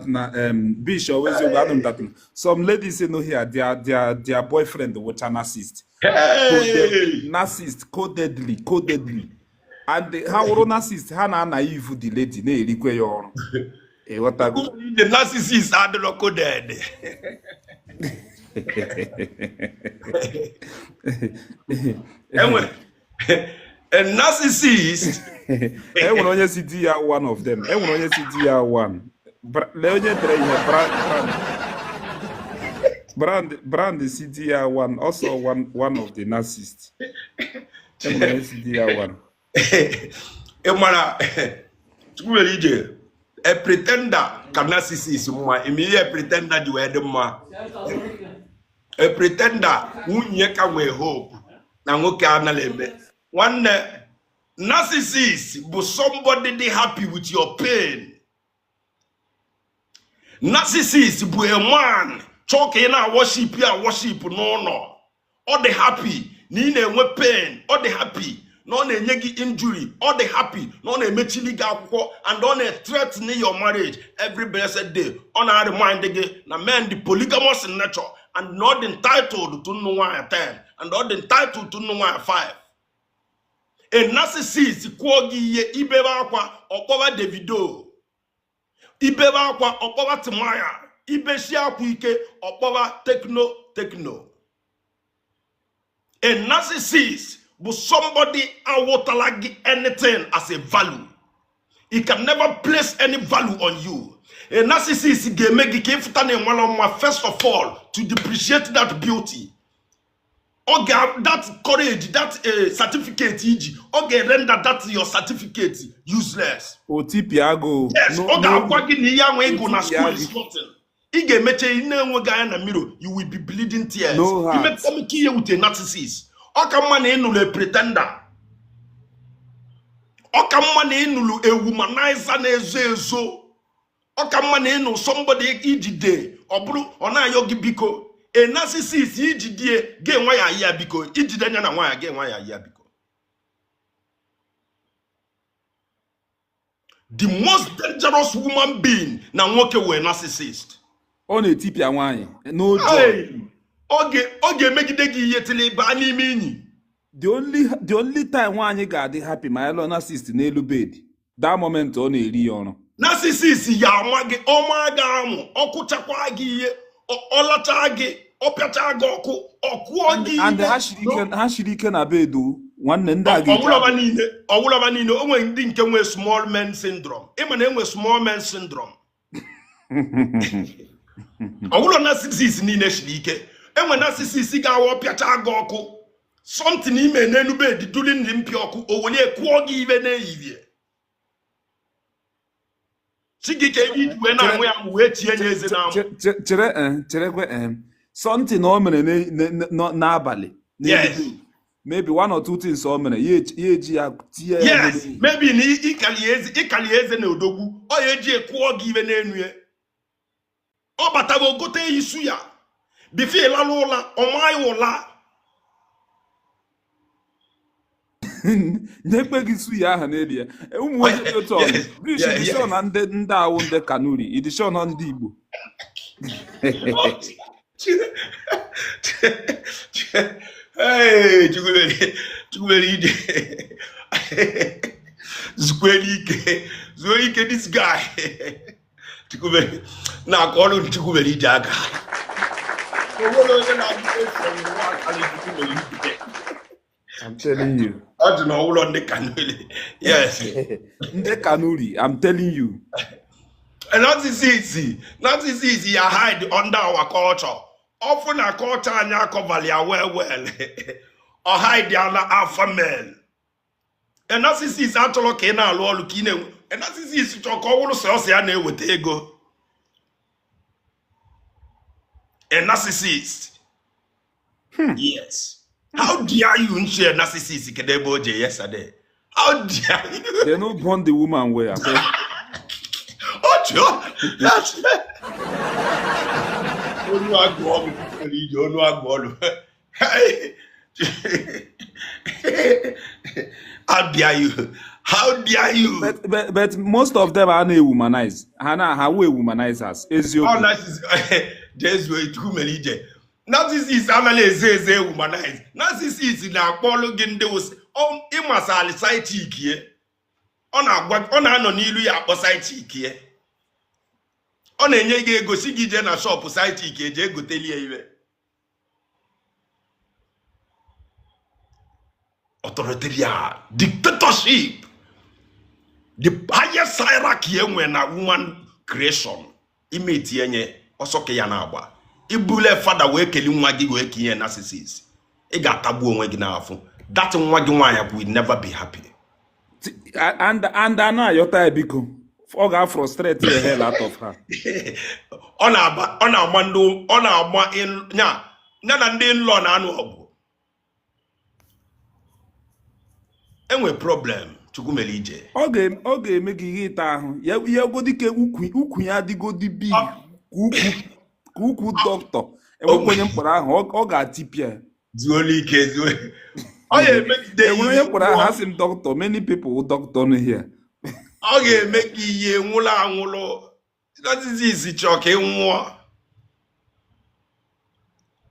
na Bish always Adam that some ladies you know here their boyfriend was a narcissist. Narcissist codedly. And how narcissist Hana naive the lady ne elikwe your what the narcissist are the coded. A narcissist. I will only see one of them. I will only see one. Brand the CDR one, also one of the narcissists. I will only see one. A pretender can narcissist more. A pretender you had more. A pretender who you can hope. Now look at one narcissist, but somebody they happy with your pain. Narcissist, but a man talking and worship no. All the happy, nine we pain, all the happy. No ne nyegi injury, all the happy, no ne mechili gakwo, and on a threatening your marriage every blessed day. On our mind again, na men the polygamous in nature, and not entitled to no one 10, and not entitled to no one 5. A narcissist kwogi ye ibeba kwa okowa Davido, ibeba kwa okowa Timaya, ibeshia kwike okowa techno. A narcissist but somebody like anything as a value. He can never place any value on you. A narcissist first of all to depreciate that beauty. Okay, that courage, that certificate, okay, render that your certificate useless. Otipiago. Yes, you will be bleeding tears. No you make them kill with a narcissist. Okamane enulu a pretender. Okamane enulu a womanizer na ezo. Okamane enu somebody ijide. Obru ona yogi biko. A narcissist ijide ge nwa ya ya biko. Ijide nya na nwa ya ge nwa ya ya biko. The most dangerous woman being na nwoke we narcissist. On a tipia nwanyi. No joy. Oge megide gi yetele ba n'ime enyi. The only time nwanyi ga dey happy my narcissist n'elu bed. That moment on eri ọrụ. narcissist ya amagi ọma ga amụ ọkụchakwa gị ihe ọlacha gị ọpịacha gị ọkụ ọkụọ gị and ha shiri ike na bedo nwanne ndị a ga-eji ọwụlọba niile o nwere ndị nke nwe small man syndrome ịma na enwe small man syndrome ọwụlọ narcissist niile shiri ike enwe narcissist ga-awa ọpịacha gị ọkụ something ime n'elu bed duli ndị mpịa ọkụ o were kụọ gị ibe n'ehihie chigike iji wee na-anwụ ya wee tie nye eze n'amụ chere something o mere n'abalị maybe one or two things o mere ya eji ya tie yes maybe na ịkali eze na odogwu ọ ya eji kụọ gị ibe n'enu ya ọ batara ogote isu ya bife ịlala ụla ọmaghị ụla nyekpe gị su ya aha n'eli ya ụmụ nwoke dị otu ọnụ brish edishon na ndị awụ ndị kanuri edishon na ndị Igbo chukwere ide zuo ike this guy chukwere na-akọ ọrụ chukwere ide aka I'm telling you. I don't know all on the Kanuri. Yes. The Kanuri, I'm telling you. And not is easy. Not is easy. You hide under our culture. Often our culture and your cover well. Or hide the other alpha male. And not is easy. I told you now, looking. And not is easy to call us with ego. A narcissist. Yes. How dare you share narcissist kedeboje yesterday? How dare you? They no born the woman where. Oh, Joe, that's how dare you? How dare you? But most of them are not womanized. How we womanize us? Oh, narcissist. Just wait too many days. Narcissist analyze humanize. Narcissist na akpọlụ gị ndị wụsị ịmasali sidechick ye. Ọ na-anọ n'ilu ya akpọ sidechick ye. Ọ na-enye gị ego si gị je na shop sidechick ye je gotelie iwe. Authoritarian dictatorship. The highest hierarchy enwe na woman creation. Ime tienye ọsọ ya na agba. Ibule father we keli nwa gị wee kinye narcissist. Ị ga-atagbu onwe gị n'afọ. That nwa gị nwanyị will never be happy. And na yota biko. Ọ ga frustrate the hell out of her. Ọ na-agba ndị ọ na-agba nya na ndị nlọ na anụ ọgụ. Enwe problem chukwumeli ije. Ọ ga-eme gị ihe ịta ahụ. Ya godi ke ukwu ya adịgodi bi. Ukwu doctor enwekwenye mkpọrọ ahụ ọ ga-atipịa zuolu ike zuo ọ ga-emegide enwere mkpọrọ ahụ asị m doctor many people doctor no here ọ ga-eme ka ihe nwụrụ anwụrụ narcissist chọọ ka ị nwụọ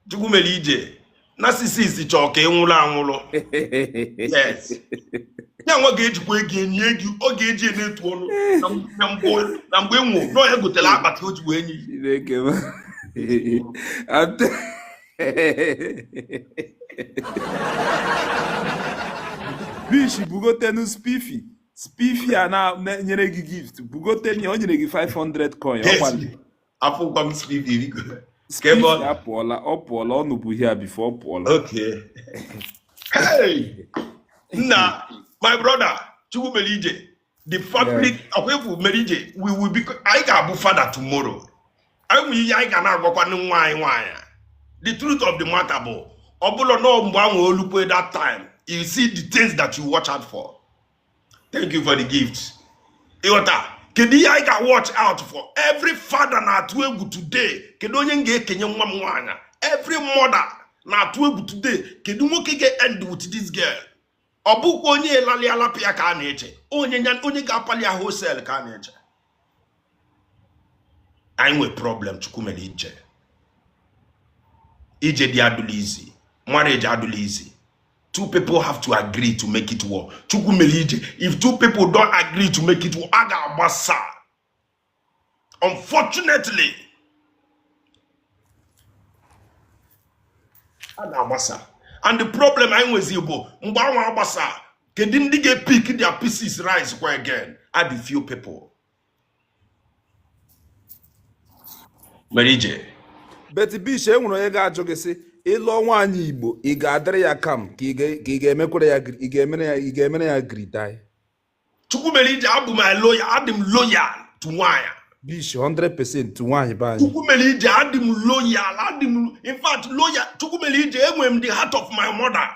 chukwumeli ije narcissist chọọ ka ị nwụrụ anwụrụ yes ya nwa ga-ejikwa ego enye gị ọ ga-eji enetu ọnụ na mgbe nwụ na ya gotere akpati o ji wee enyi bish bugotenu spifi a na-nyere gị gift bugotenu o nyere gị 500 coin afụkwa m spifi biko spifi apụọla ọ nụbụ here before ọ pụọla okay hey nna my brother chukwumeli ije the family akwefu merije we will be I ga-abụ father tomorrow. I can now go on wine. The truth of the matter, bo. Obulo no mbango that time. You see the things that you watch out for. Thank you for the gifts. Iota, kedi I can watch out for every father na tuegu today. Kedonye nge kenye mwanya. Every mother na tuegu today. Kedu nwoke ge end with this girl. Obu onye lali ala pia ka na-eche. Onye ga pali a wholesale ka na-eche. I'm with problem chukwumeli ije. Ije di adulisi. Marriage adulisi. Two people have to agree to make it work. Chukwumeli ije. If two people don't agree to make it work, aga abasa. unfortunately and the problem I was able mgbanwe agbasa kedu ndị ga-pick their pieces rise kwa again are the few people merije but bish enwere onye ga-ajụ gị sị ịlụọ nwaanyị Igbo ị ga-adịrị ya kam ka ị ga-emekwere ya ị ga-emere ya gridai chukwu merije abụ m loyal adị m loyal to nwaanyị bish 100% to nwaanyị be anyị chukwu merije adị m loyal adị m in fact loyal chukwu merije enwe m the heart of my mother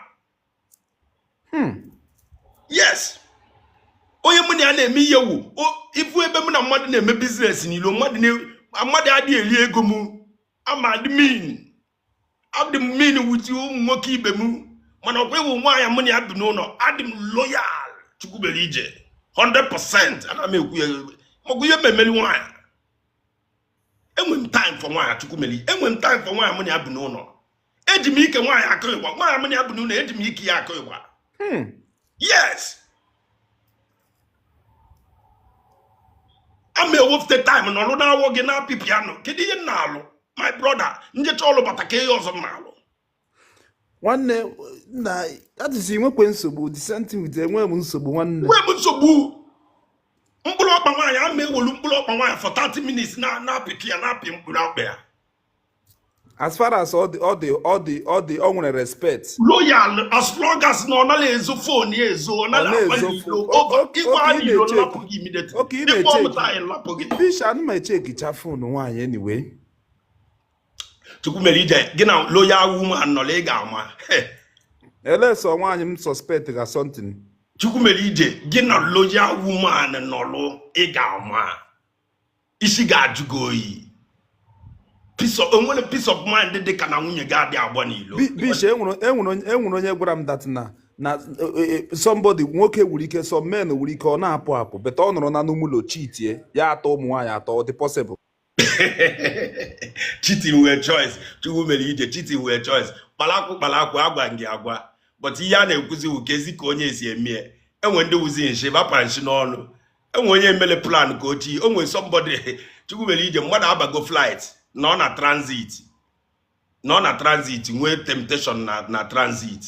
yes onye mụ na ya na-eme ihe wu ifu ebe mụ na mmadụ na-eme business n'ilo mmadụ adị eri ego m ama adị mean with ụmụ nwoke ibe m mana ọkwa ewu nwaanyị mụ na ya bi n'ụlọ adị m loyal chukwu merije 100% ana m ekwu ya maọbụ ihe mmemeli nwaanyị enwe m time for nwaanyị chukwu merije enwe m time for nwaanyị mụ na ya bi n'ụlọ eji m ike nwaanyị akụ ịgba nwaanyị mụ na ya bi n'ụlọ eji m ike ya akụ ịgba yes I'm a wolf the time no na wo gị na piano kedu ihe na alụ my brother njecha ọlụ bata ka ihe ọzọ na alụ nwanne na adịzi nwekwe nsogbu the same thing with enwe m nsogbu nwanne nwe m nsogbu mkpụrụ ọkpa nwaanyị ama ewolu mkpụrụ ọkpa nwaanyị for 30 minutes na apịkị ya na apị mkpụrụ ọkpa ya as far as all the nwere respect loyal as long as na ọ naghị ezo phone ya ezo ọ naghị bish anụ ma echekicha phone nwaanyị anyway chukwu mere ije gị na loyal woman nọla ị ga-ama eleso nwaanyị m suspect ga something chukwu mere ije gị na loyal woman nọlụ ị ga-ama isi ga-ajụ gị oyi peace of mind dị ka na nwunye gị adị agba n'ilo bish enwere onye gwara m that na somebody nwoke nwere ike some men nwere ike ọ na-apụ apụ beta ọ nọrọ na n'ụlọ chitie ya atọ ụmụ nwaanyị atọ ọ dị possible cheating were choice chukwu mere ije cheating were choice kpalakwụ agwa gị agwa but ihe a na-ekwuzi bụ kezi ka onye esi eme enwe ndị wuzi nshi bapara nshi n'ọnụ enwe onye emele plan ka ochie o nwere somebody chukwu mere ije mmadụ abago flight nọ na transit nwee temptation na transit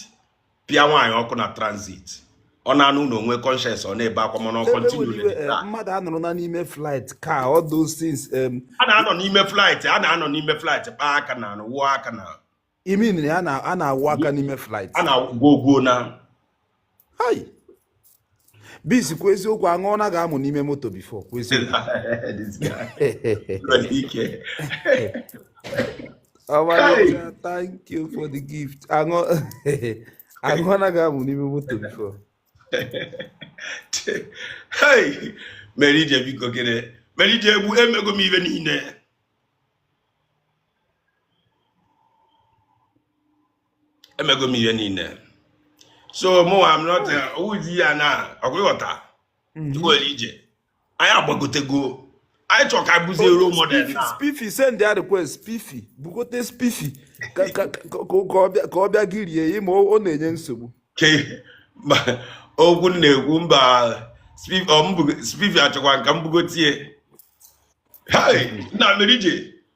pịa nwaanyị ọkụ na transit ọ na-anụ na onwe conscience ọ na-ebe akwa mana ọ continue mmadụ anọrọ na n'ime flight ka all those things a na-anọ n'ime flight kpaa aka na wụọ aka na imin a na-awụ aka n'ime flight a na-gwogwo na hai bis kwa eziokwu aṅụ na ga-amụ n'ime moto before kwa eziokwu thank you for the gift aṅụ na ga-amụ n'ime moto before hey merije biko gịnị merije egbu emego m ibe niile so mo am not ozi ya na ọgwụghọta tupu ije anyị agbagotego anyị chọ ka buzie role model na spiffy send their request spiffy bugote spiffy ka ọ bịa gị rie ịma ọ na-enye nsogbu okwu na-ekwu mba spiffy achọkwa nka mbugotie na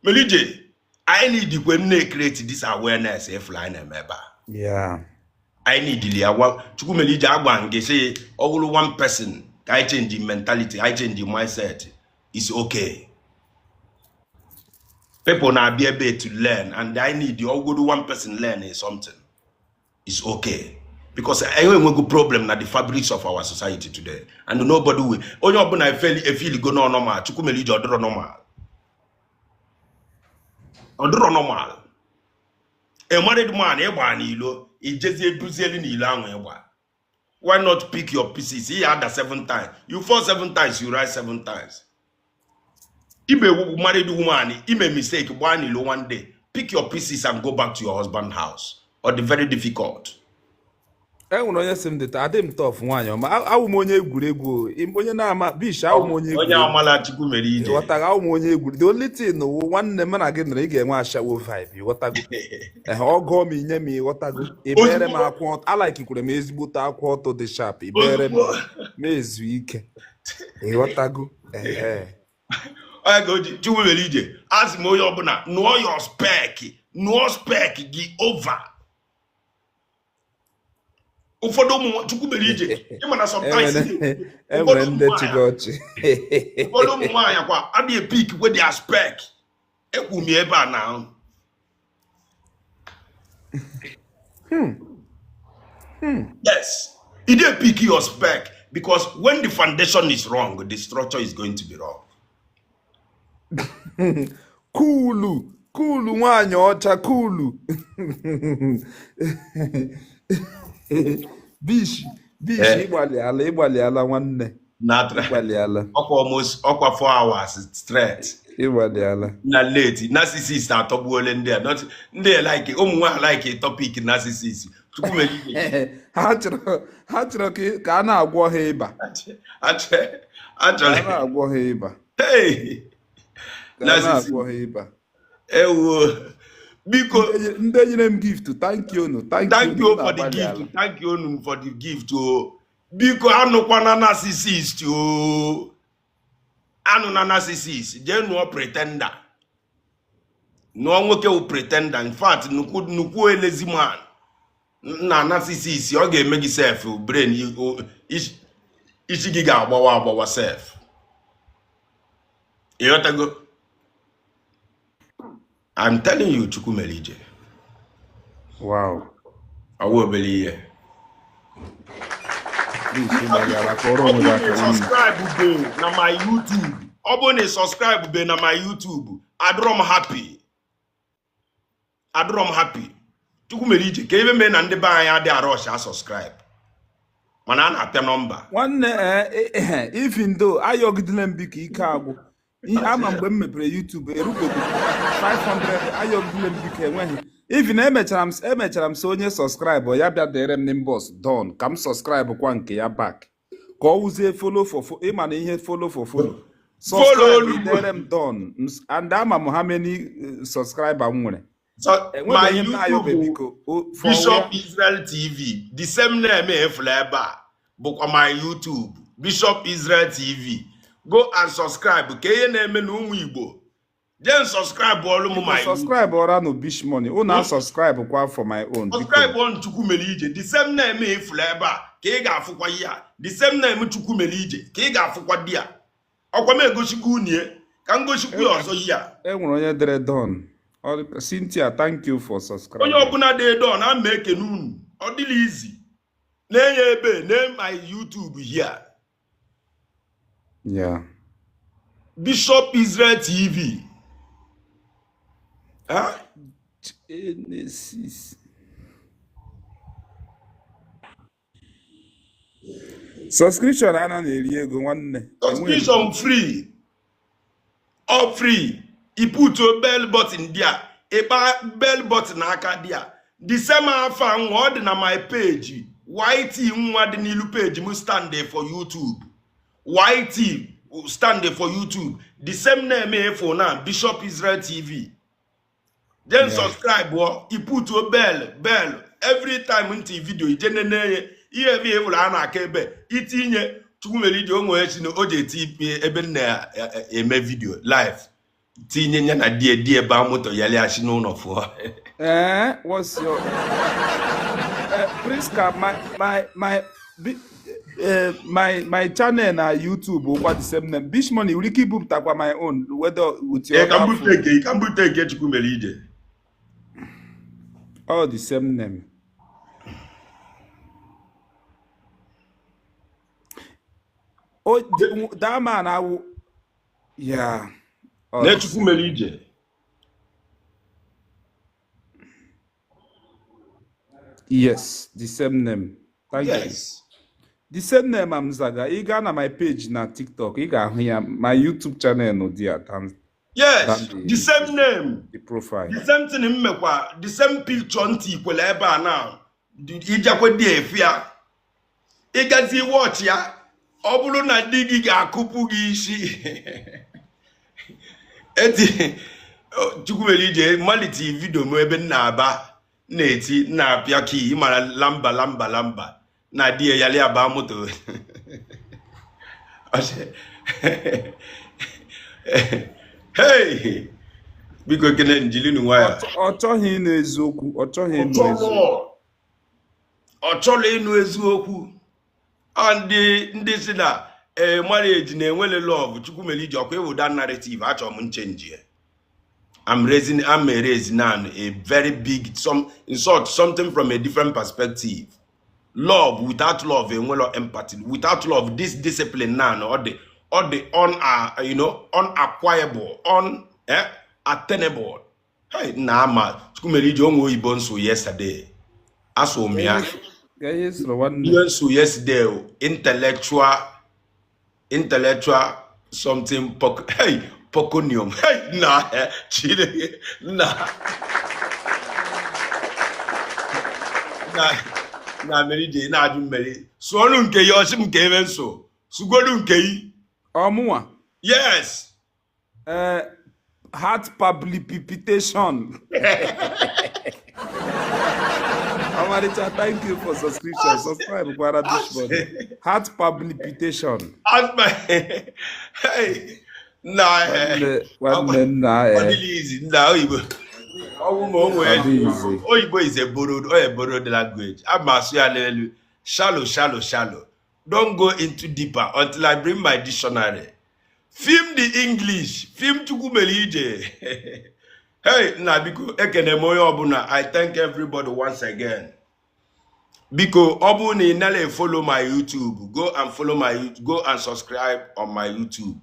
merije anyị need nne create this awareness efula anyị na-eme ebe yeah I need ya chukwu mere ije agwa nke say ọ bụrụ one person ka I change the mentality I change the mindset it's okay people na be able to learn and I need the all one person learn something it's okay because I have a problem na the fabrics of our society today and nobody will onye ọbụla feel go no normal chukwu mere ije ọdụrụ normal a married man ịgba n'ilo ijezi ebuzieli n'ilo ahụ ịgba why not pick your pieces he had 7 times you fall 7 times you rise 7 times ibe married woman ime mistake gba n'ilo one day pick your pieces and go back to your husband's house or the very difficult enwere onye sim dịta adị m tough nwaanyị ọma awụ m onye egwuregwu onye na-ama bish awụ m onye egwuregwu onye amala chukwu mere ije ịghọtago awụ m onye egwuregwu the only thing wụ nwanne m na gị nọrọ ị ga-enwe ashawo vibe ịghọtago ọgọ m inye m ịghọtago ibere m akwụ alaikikwere m ezigbote akwụ ọtọ dị sharp ibere m ezu ike ịghọtago I go to religion. Ask me know your spec. No spec gi over. Ụfọdụ ụmụ chukwu mere ije ịmana sometimes enwere ndị chigochi ụfọdụ ụmụ nwaanyị kwa adị epik with their spec ekwumi ebe a na yes it dey pick your spec because when the foundation is wrong the structure is going to be wrong. Kulu nwaanyị ọcha kulu bish ịgbalị ala nwanne ọkwa 4 hours straight ịgbalị ala na late narcissist atọgbuole ndị a not ndị like ụmụ nwaanyị like topic narcissist chukwu mere ihe ha chọrọ ka a na-agwọ ha ịba na-agwọ ha ịba na-agwọ ha ịba ewo biko ndị nyere m gift thank you for the gift thank you for the gift biko anụkwana narcissist anụ na narcissist jee nụọ pretender nụọ nwoke wụ pretender in fact nnukwu elezi man na narcissist ọ ga-eme gị self brain isi gị ga-agbawa self ịghọtago. I'm telling you, Chukwumelije. Wow. I will believe it. Subscribe na my YouTube. Obone subscribe na my YouTube. I'm happy. Chukwumelije, ka ebe me na ndị be anyị adị arọsha subscribe. Mana a na-ate nọmba. Nwanne even though ayọgidele m biko ike agwụ. Ama mgbe m mepere YouTube erubeghị 500 ayọgidele m biko enweghị. Even emechara m so onye subscribe ya bịa dere m n'inbox done ka m subscribe kwa nke ya back. Ka ọ wuzie follow for ịma na ihe follow for follow. Subscribe dere m done and ama m how many subscriber m nwere. So my YouTube Bishop Israel TV the same name efuleba bụkwa my YouTube Bishop Israel TV. Go and subscribe. Ka ihe na-eme na ụmụ Igbo. Then subscribe all my YouTube. Subscribe ora no bish money. Una subscribe kwa for my own. Subscribe on Chukwumelije. The same name efuleba ka ị ga-afụkwa ya. The same name Chukwumelije ka ị ga-afụkwa dia. Ọkwa m egosikwa unye ka m gosikwa ọzọ ya. Enwere onye dere don. Cynthia, thank you for subscribing. Onye ọbụla dị don na m ekene unu. Ọ dịla easy. Na-enye ebe na my YouTube here. Yeah. Bishop Israel TV. Huh? Genesis. Subscription ana na-eri ego nwanne. Subscription free. All free. You put your bell button there. A bell button aka there. The same afa nwa dị na my page. YT nwa dị n'ilu page mu stand there for YouTube. YT stand there for YouTube. The same name for now, Bishop Israel TV. Then subscribe, you put your bell. Every time into video, you generate itinye Chukwumelije onwe no OJT eme video live. Tinye nya na die ba moto yale ashi no no for. What's your Priska my channel na YouTube what the same name. Bish money will keep up my own whether with your can take Chukwumelije. All the same name. Oh, that man, I will. Yeah. Chukwumelije. Yes, the same name. Thank you. The same name, Amzaga. You go on my page na TikTok. You go here. My YouTube channel no there. Yes, the same name. The profile. The same thing in Mekwa. The same picture nti kwele eba now. Ijakwe di efia. Igazi watch ya. Obulu na digi ga kupu gi ishi. Eti Chukwumelije maliti video mo ebe na aba na eti na apia ki imara lamba na die yale aba moto. Hey, biko kene njili nwaya. Ọ chọghị ịnụ eziokwu. Ọ chọghị ịnụ eziokwu. Ọ chọrọ ịnụ eziokwu. Ndị si na marriage na-enwele love Chukwu mere iji ọkwa ewu that narrative achọrọ m nchenji. I'm raising now a very big something from a different perspective. Love without love enwelo empathy. Without love, this discipline now or the unacquirable, unattainable. Hey, nah ma Chukwu mere iji onwe oyibo nso yesterday. Aso mia. Guys, one So yesterday, intellectual something poconium. Hey, nah, chile, nah, Mary J, nah, Mary. So lunke yoshim keven so. Sugolunke. Omua. Yes. Heart palpitation. Amaricha, thank you for subscription. Subscribe, heart palpitation. Hey, nah, easy. Now, Oyibo is a borrowed language. Shallow. Don't go into deeper until I bring my dictionary. Film the English. Film Chukwumelije. Hey, Nabiko Ekene Moyo Obuna, I thank everybody once again. Biko Obuni Nale follow my YouTube. Go and subscribe on my YouTube.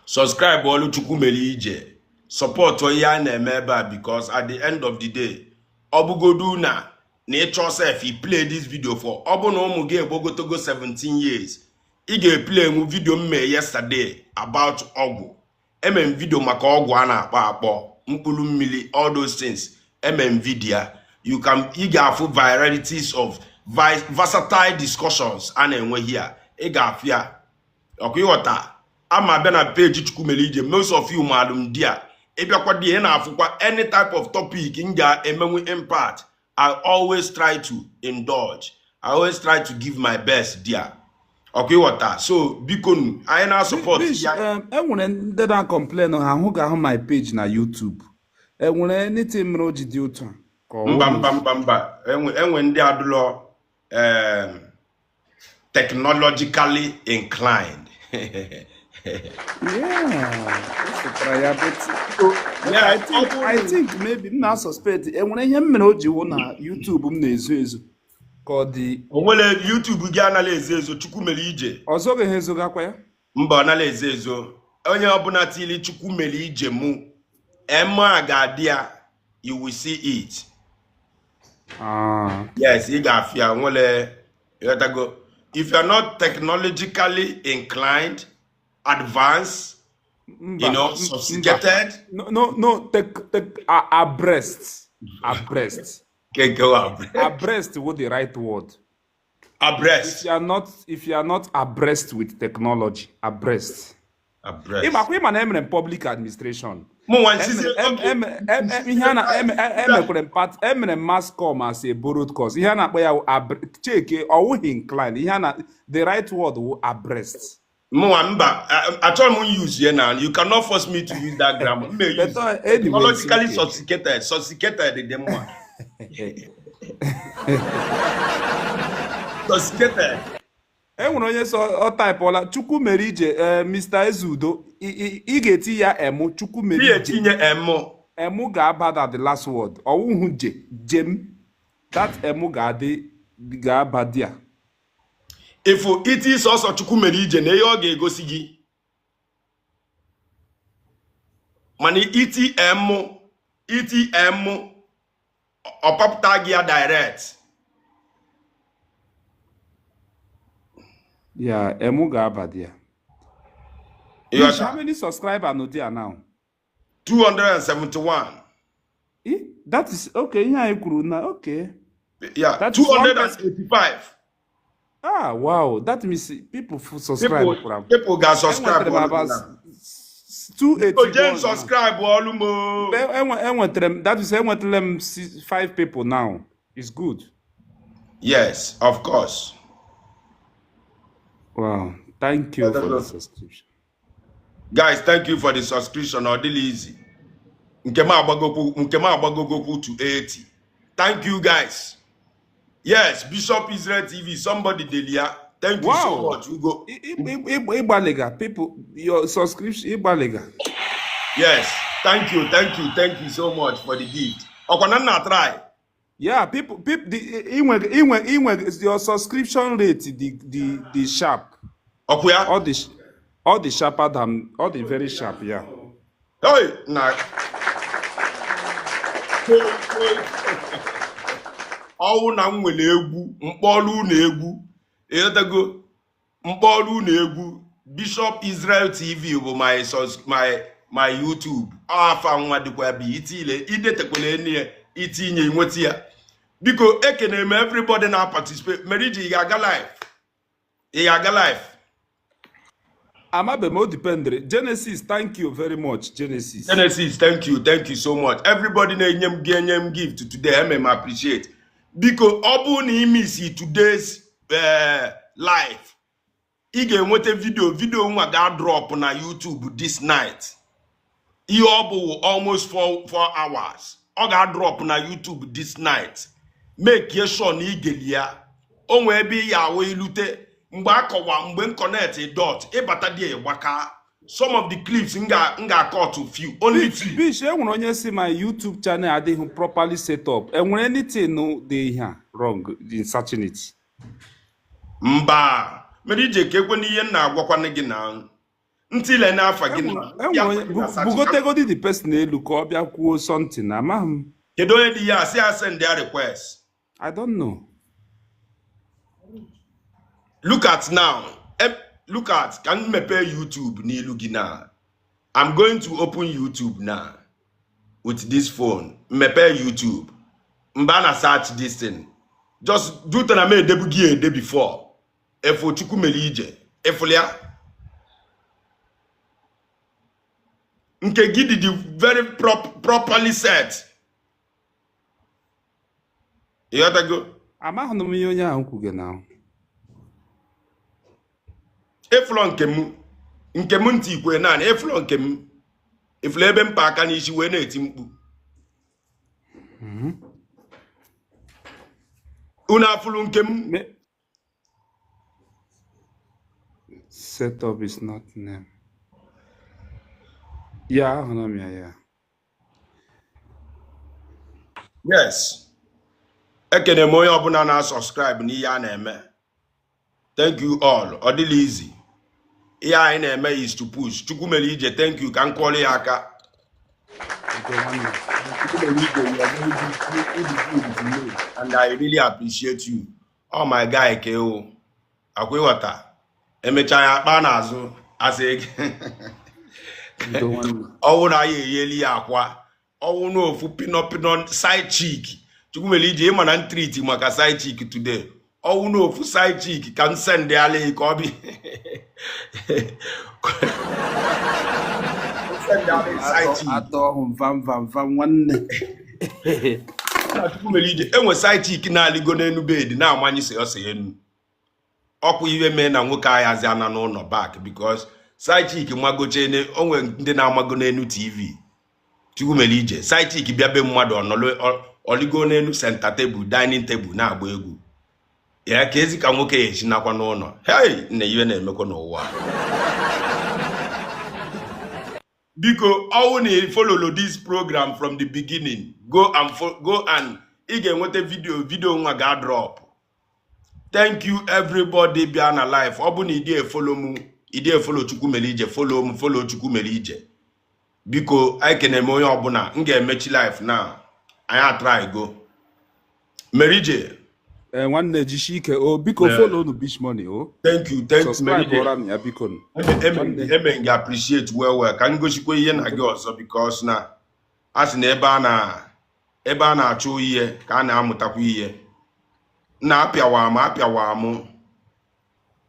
Subscribe Olu Chukwumelije. Support Oyane Meba because at the end of the day, Obugodu na nature self he played this video for Obuno Muge Bogotogo 17 years. He get play a video me yesterday about Ogu. Video maka Ogu ana akpo Mpulu Mili, all those things. Video. You get full varieties of versatile discussions and enwe here. Egafia. Okay, what ama bena page Chukwumelije. Most of you madam dear. Any type of topic in there impact. I always try to indulge. I always try to give my best dear. Okay, what that? So, because I now support. When they don't complain on who got on my page na YouTube. When anything roji due to. Mbamba. And when they are technologically inclined. I think maybe now suspect. And when I hear roji na YouTube nezu. Onwele YouTube gị analyze ezo Chukwumelije. Ọzọ ga-ezo gakwa ya? Mba analyze ezo. Onye ọbụla tili Chukwumelije mu. Emma ga-adịa, you will see it. Yes, ị ga-afịa nwele yotago. If you are not technologically inclined, advanced, sophisticated. No, abreast. Abreast was the right word. Abreast. If you are not abreast with technology, abreast. If I am in public administration, mass com as a borrowed course. Check or inclined. The right word will abreast. I told you use here now. You cannot force me to use that grammar. Technologically sophisticated. Sophisticated. Onye so type ola Chukwumelije Mr. Ezudo I get ya emu Chukwumelije tinye emu ga-abada the last word owuhu jem that emu ga-abadia if it is also Chukwumelije na yo ga-egosi gi mani ETM opapta gi direct. Yeah, emu ga-abadia. How many subscribers are there now? 271. That is okay. Okay. Yeah, that 285. Ah, wow. That means people subscribe. People got subscribe. 281. Subscribe. That is 5 people now. It's good. Yes, of course. Wow. Thank you for the subscription. Guys, thank you for the subscription. Or easy. Nkema agbagokwu to 80. Thank you, guys. Yes, Bishop Israel TV. Somebody Delia. Thank you so much. We go. Ibalega, people, your subscription, Ibalega. Yes, thank you so much for the gift. Okonana try. Yeah, people, your subscription rate, the sharp. Okuya? All the sharper than all the very sharp, yeah. Hey, nah. Ọwụ na m nwere egwu mkpọrụ na egwu edego mkpọrụ na egwu Bishop Israel TV bụ my YouTube afa nwa dịkwa bi itile idetekwala ene itinye nweta ya biko ekene m everybody na participate meriji ị ga-aga live Amabe mo dependre. Genesis, thank you very much. Genesis, thank you so much. Everybody na-enye m gift today. I appreciate. Biko ọ bụ na imisi today's live. Ị ga-enweta video nwa ga-drop na YouTube this night. Ihe ọ bụ almost 4 hours. Ọ ga-drop na YouTube this night. Make sure na ị geli ya. O nwee ebe ya awụ ilute. Mgbe akọwa mgbe connect dot ịbata dị gbaka some of the clips nga cut to few only few. Bish, enwere onye si my YouTube channel adịghị properly set up. Enwere anything no dey here wrong in searching it? Mba, mere ije ka ekwe n'ihe nna agwakwana gị na ntile n'afa gị na bugotegodi the person elu ka ọ bịa kwuo something amaghị m. Kedu onye dị ya asị send their request? I don't know. Look at now. Look at, can you prepare YouTube n'ilu gị now? I'm going to open YouTube now with this phone. Prepare YouTube. Mbana search this thing. Just do it and I debugi a day before. Efo chukumelije. Efolia. Nke gidi the very properly set. You have to go. Amaghị m ihe onye ahụ kwuge now. Eflo nke m ntị ikwe naanị eflo nke m eflo ebe mpa aka n'isi wee na-eti mkpu unu afụlụ nke m setup is not name. Yeah, ahụrụ m ya. Yes, ekene m onye ọbụla na-subscribe n'ihe a na-eme. Thank you all. Ọ dịla easy. Ihe anyị na-eme is to push. Chukwumelije, thank you. Ka m kwọrọ ya aka. And I really appreciate you. Oh my guy, Keo. Akwa ịghọta. Emecha ya akpa n'azụ. Asị ọwụ na ya eyeli ya akwa. Ọwụ na ofu pino side chick. Chukwumelije ịma na treat maka side chick today. Oh no, for side cheek can send the alley copy. Enwe side cheek na aligo n'enu bed na amanyi se ose enu. Okwu iwe me na nwoke ayazi ana n'ụlọ back because side cheek magoche ne onwe ndị na-amago n'enu TV. Chukwumelije side cheek bịa be mmadụ ọnọlụ oligo n'enu center table dining table na agba egwu. Ya ka ezi ka nwoke ya esi nakwa n'ụlọ. Hey, nne iwe na-emekwa n'ụwa. Biko, ọwụ na follow this program from the beginning. Go and ị ga-enweta video nwa ga-drop. Thank you everybody bịa na live. Ọ bụ na ide follow Chukwumelije, follow m, follow Chukwumelije. Biko, anyị kene m onye ọbụla, m ga-emechi live now. Anyị try go. Merije. Nwanne jishike o biko follow no Bish Money o. Thank you Merije. Ya biko. Eme nga appreciate well ka ngosikwa ihe na gị ọzọ because na asị na ebe a na-achụ ihe ka a na-amụtakwa ihe. Na apịawa m.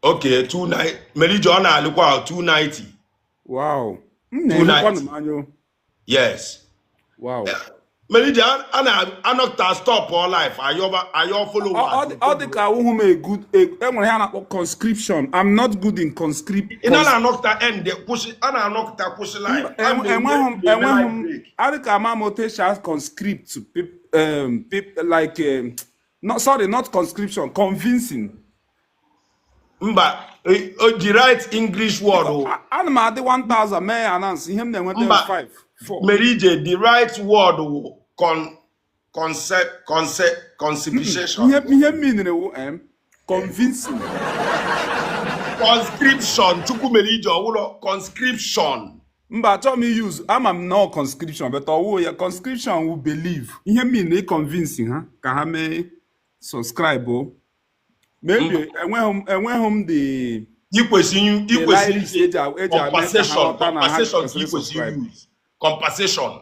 Okay, 290 Merije ọ na-alụkwa 290. Wow. Yes. Wow. Melody, I not stop all life. I follow what? All the car who a good conscription. I'm not good in conscript. In all not end the push. I not push life. And when all the car mamote shall conscript to people like not conscription, convincing. Mba, the right English word. I'm at the 1,000 may announce him then when they were 5, 4. Merije, the right word conception. Convincing. Conscription. Chuku Merije, conscription. Mba, tell me use. I'm no conscription, but your conscription will believe. You mean convincing, huh? Kahame subscribe. Maybe and when home the compensation use compensation.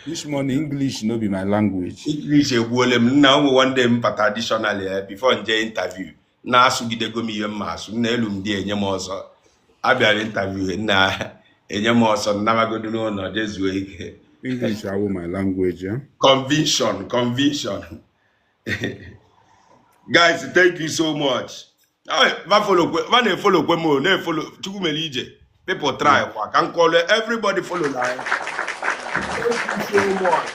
This morning English no be my language. English now one day traditional before the interview. Na asugide go mi yem asu na elum di enyem ozo. Abia interview na enyem ozo na magodu no no jezu ike. English are my language, yeah. Conviction. Guys, thank you so much. Follow Chukwumelije. People try. Can call everybody follow line. Thank you so much.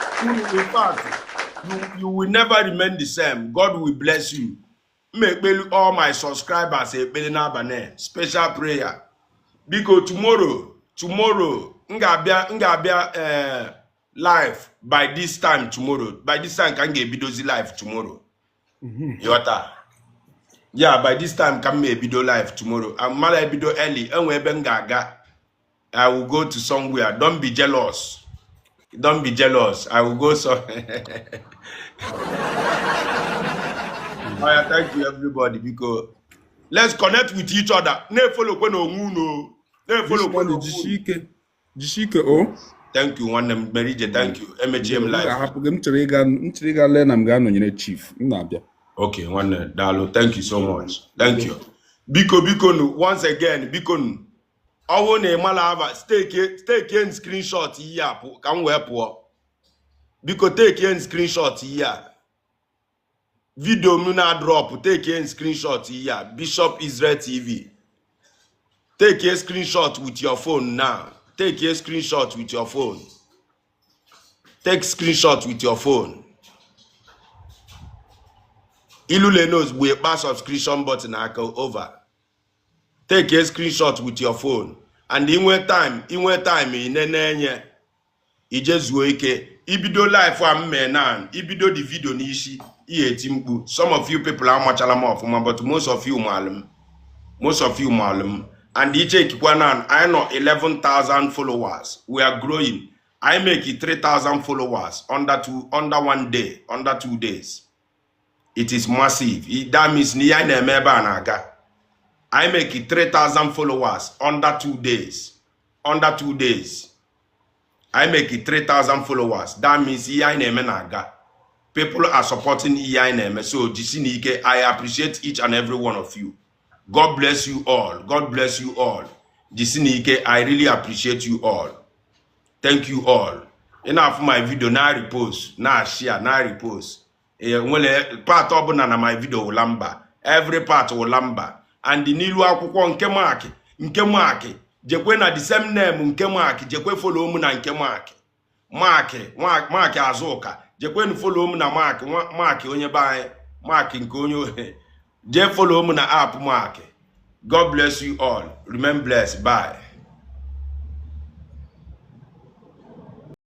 In fact, you will never remain the same. God will bless you. Make all my subscribers a special prayer. Because tomorrow, ngabia live by this time tomorrow. By this time can get videos live tomorrow. Yota. Yeah, by this time can be video live tomorrow. I'm mad video early. I will go to somewhere. Don't be jealous. Don't be jealous. I will go so. Thank you everybody because let's connect with each other. Ne follow no. Jishike oh. Thank you, one Merije. Thank you. MGM live. Chief. Okay, one Dalo. Thank you so much. Thank you. Biko once again, Biko. I want a malava take in screenshot here. Can we poor? Biko take in screenshot here. Video muna drop. Take in screenshot here. Bishop Israel TV. Take a screenshot with your phone now. Take a screenshot with your phone. Take screenshot with your phone. Ilule knows we pass subscription button over. Take a screenshot with your phone. And in one time in nenye. Ijezu ike. Ibido life wa menan. Ibido the video nishi. Timbu. Some of you people are much alarm but most of you malum. And DJ Kikwanan, I know 11,000 followers. We are growing. I make it 3,000 followers under 1 day, under 2 days. It is massive. That means I make it 3,000 followers under 2 days. Under 2 days. I make it 3,000 followers. That means people are supporting EINM. So I appreciate each and every one of you. God bless you all. God bless you all. Jisinike, I really appreciate you all. Thank you all. Enough my video, now repost, now share, now repost. Part of my video will lamba. Every part will lamba. And the nilu akwụkwọ nke mark. Jekwe na the same name nke mark. Jekwe follow mu na nke mark. Mark azuka. Jekwe nu follow mu na mark onye bae. Mark nke onye je follow me na app mark. God bless you all. Remain blessed. Bye.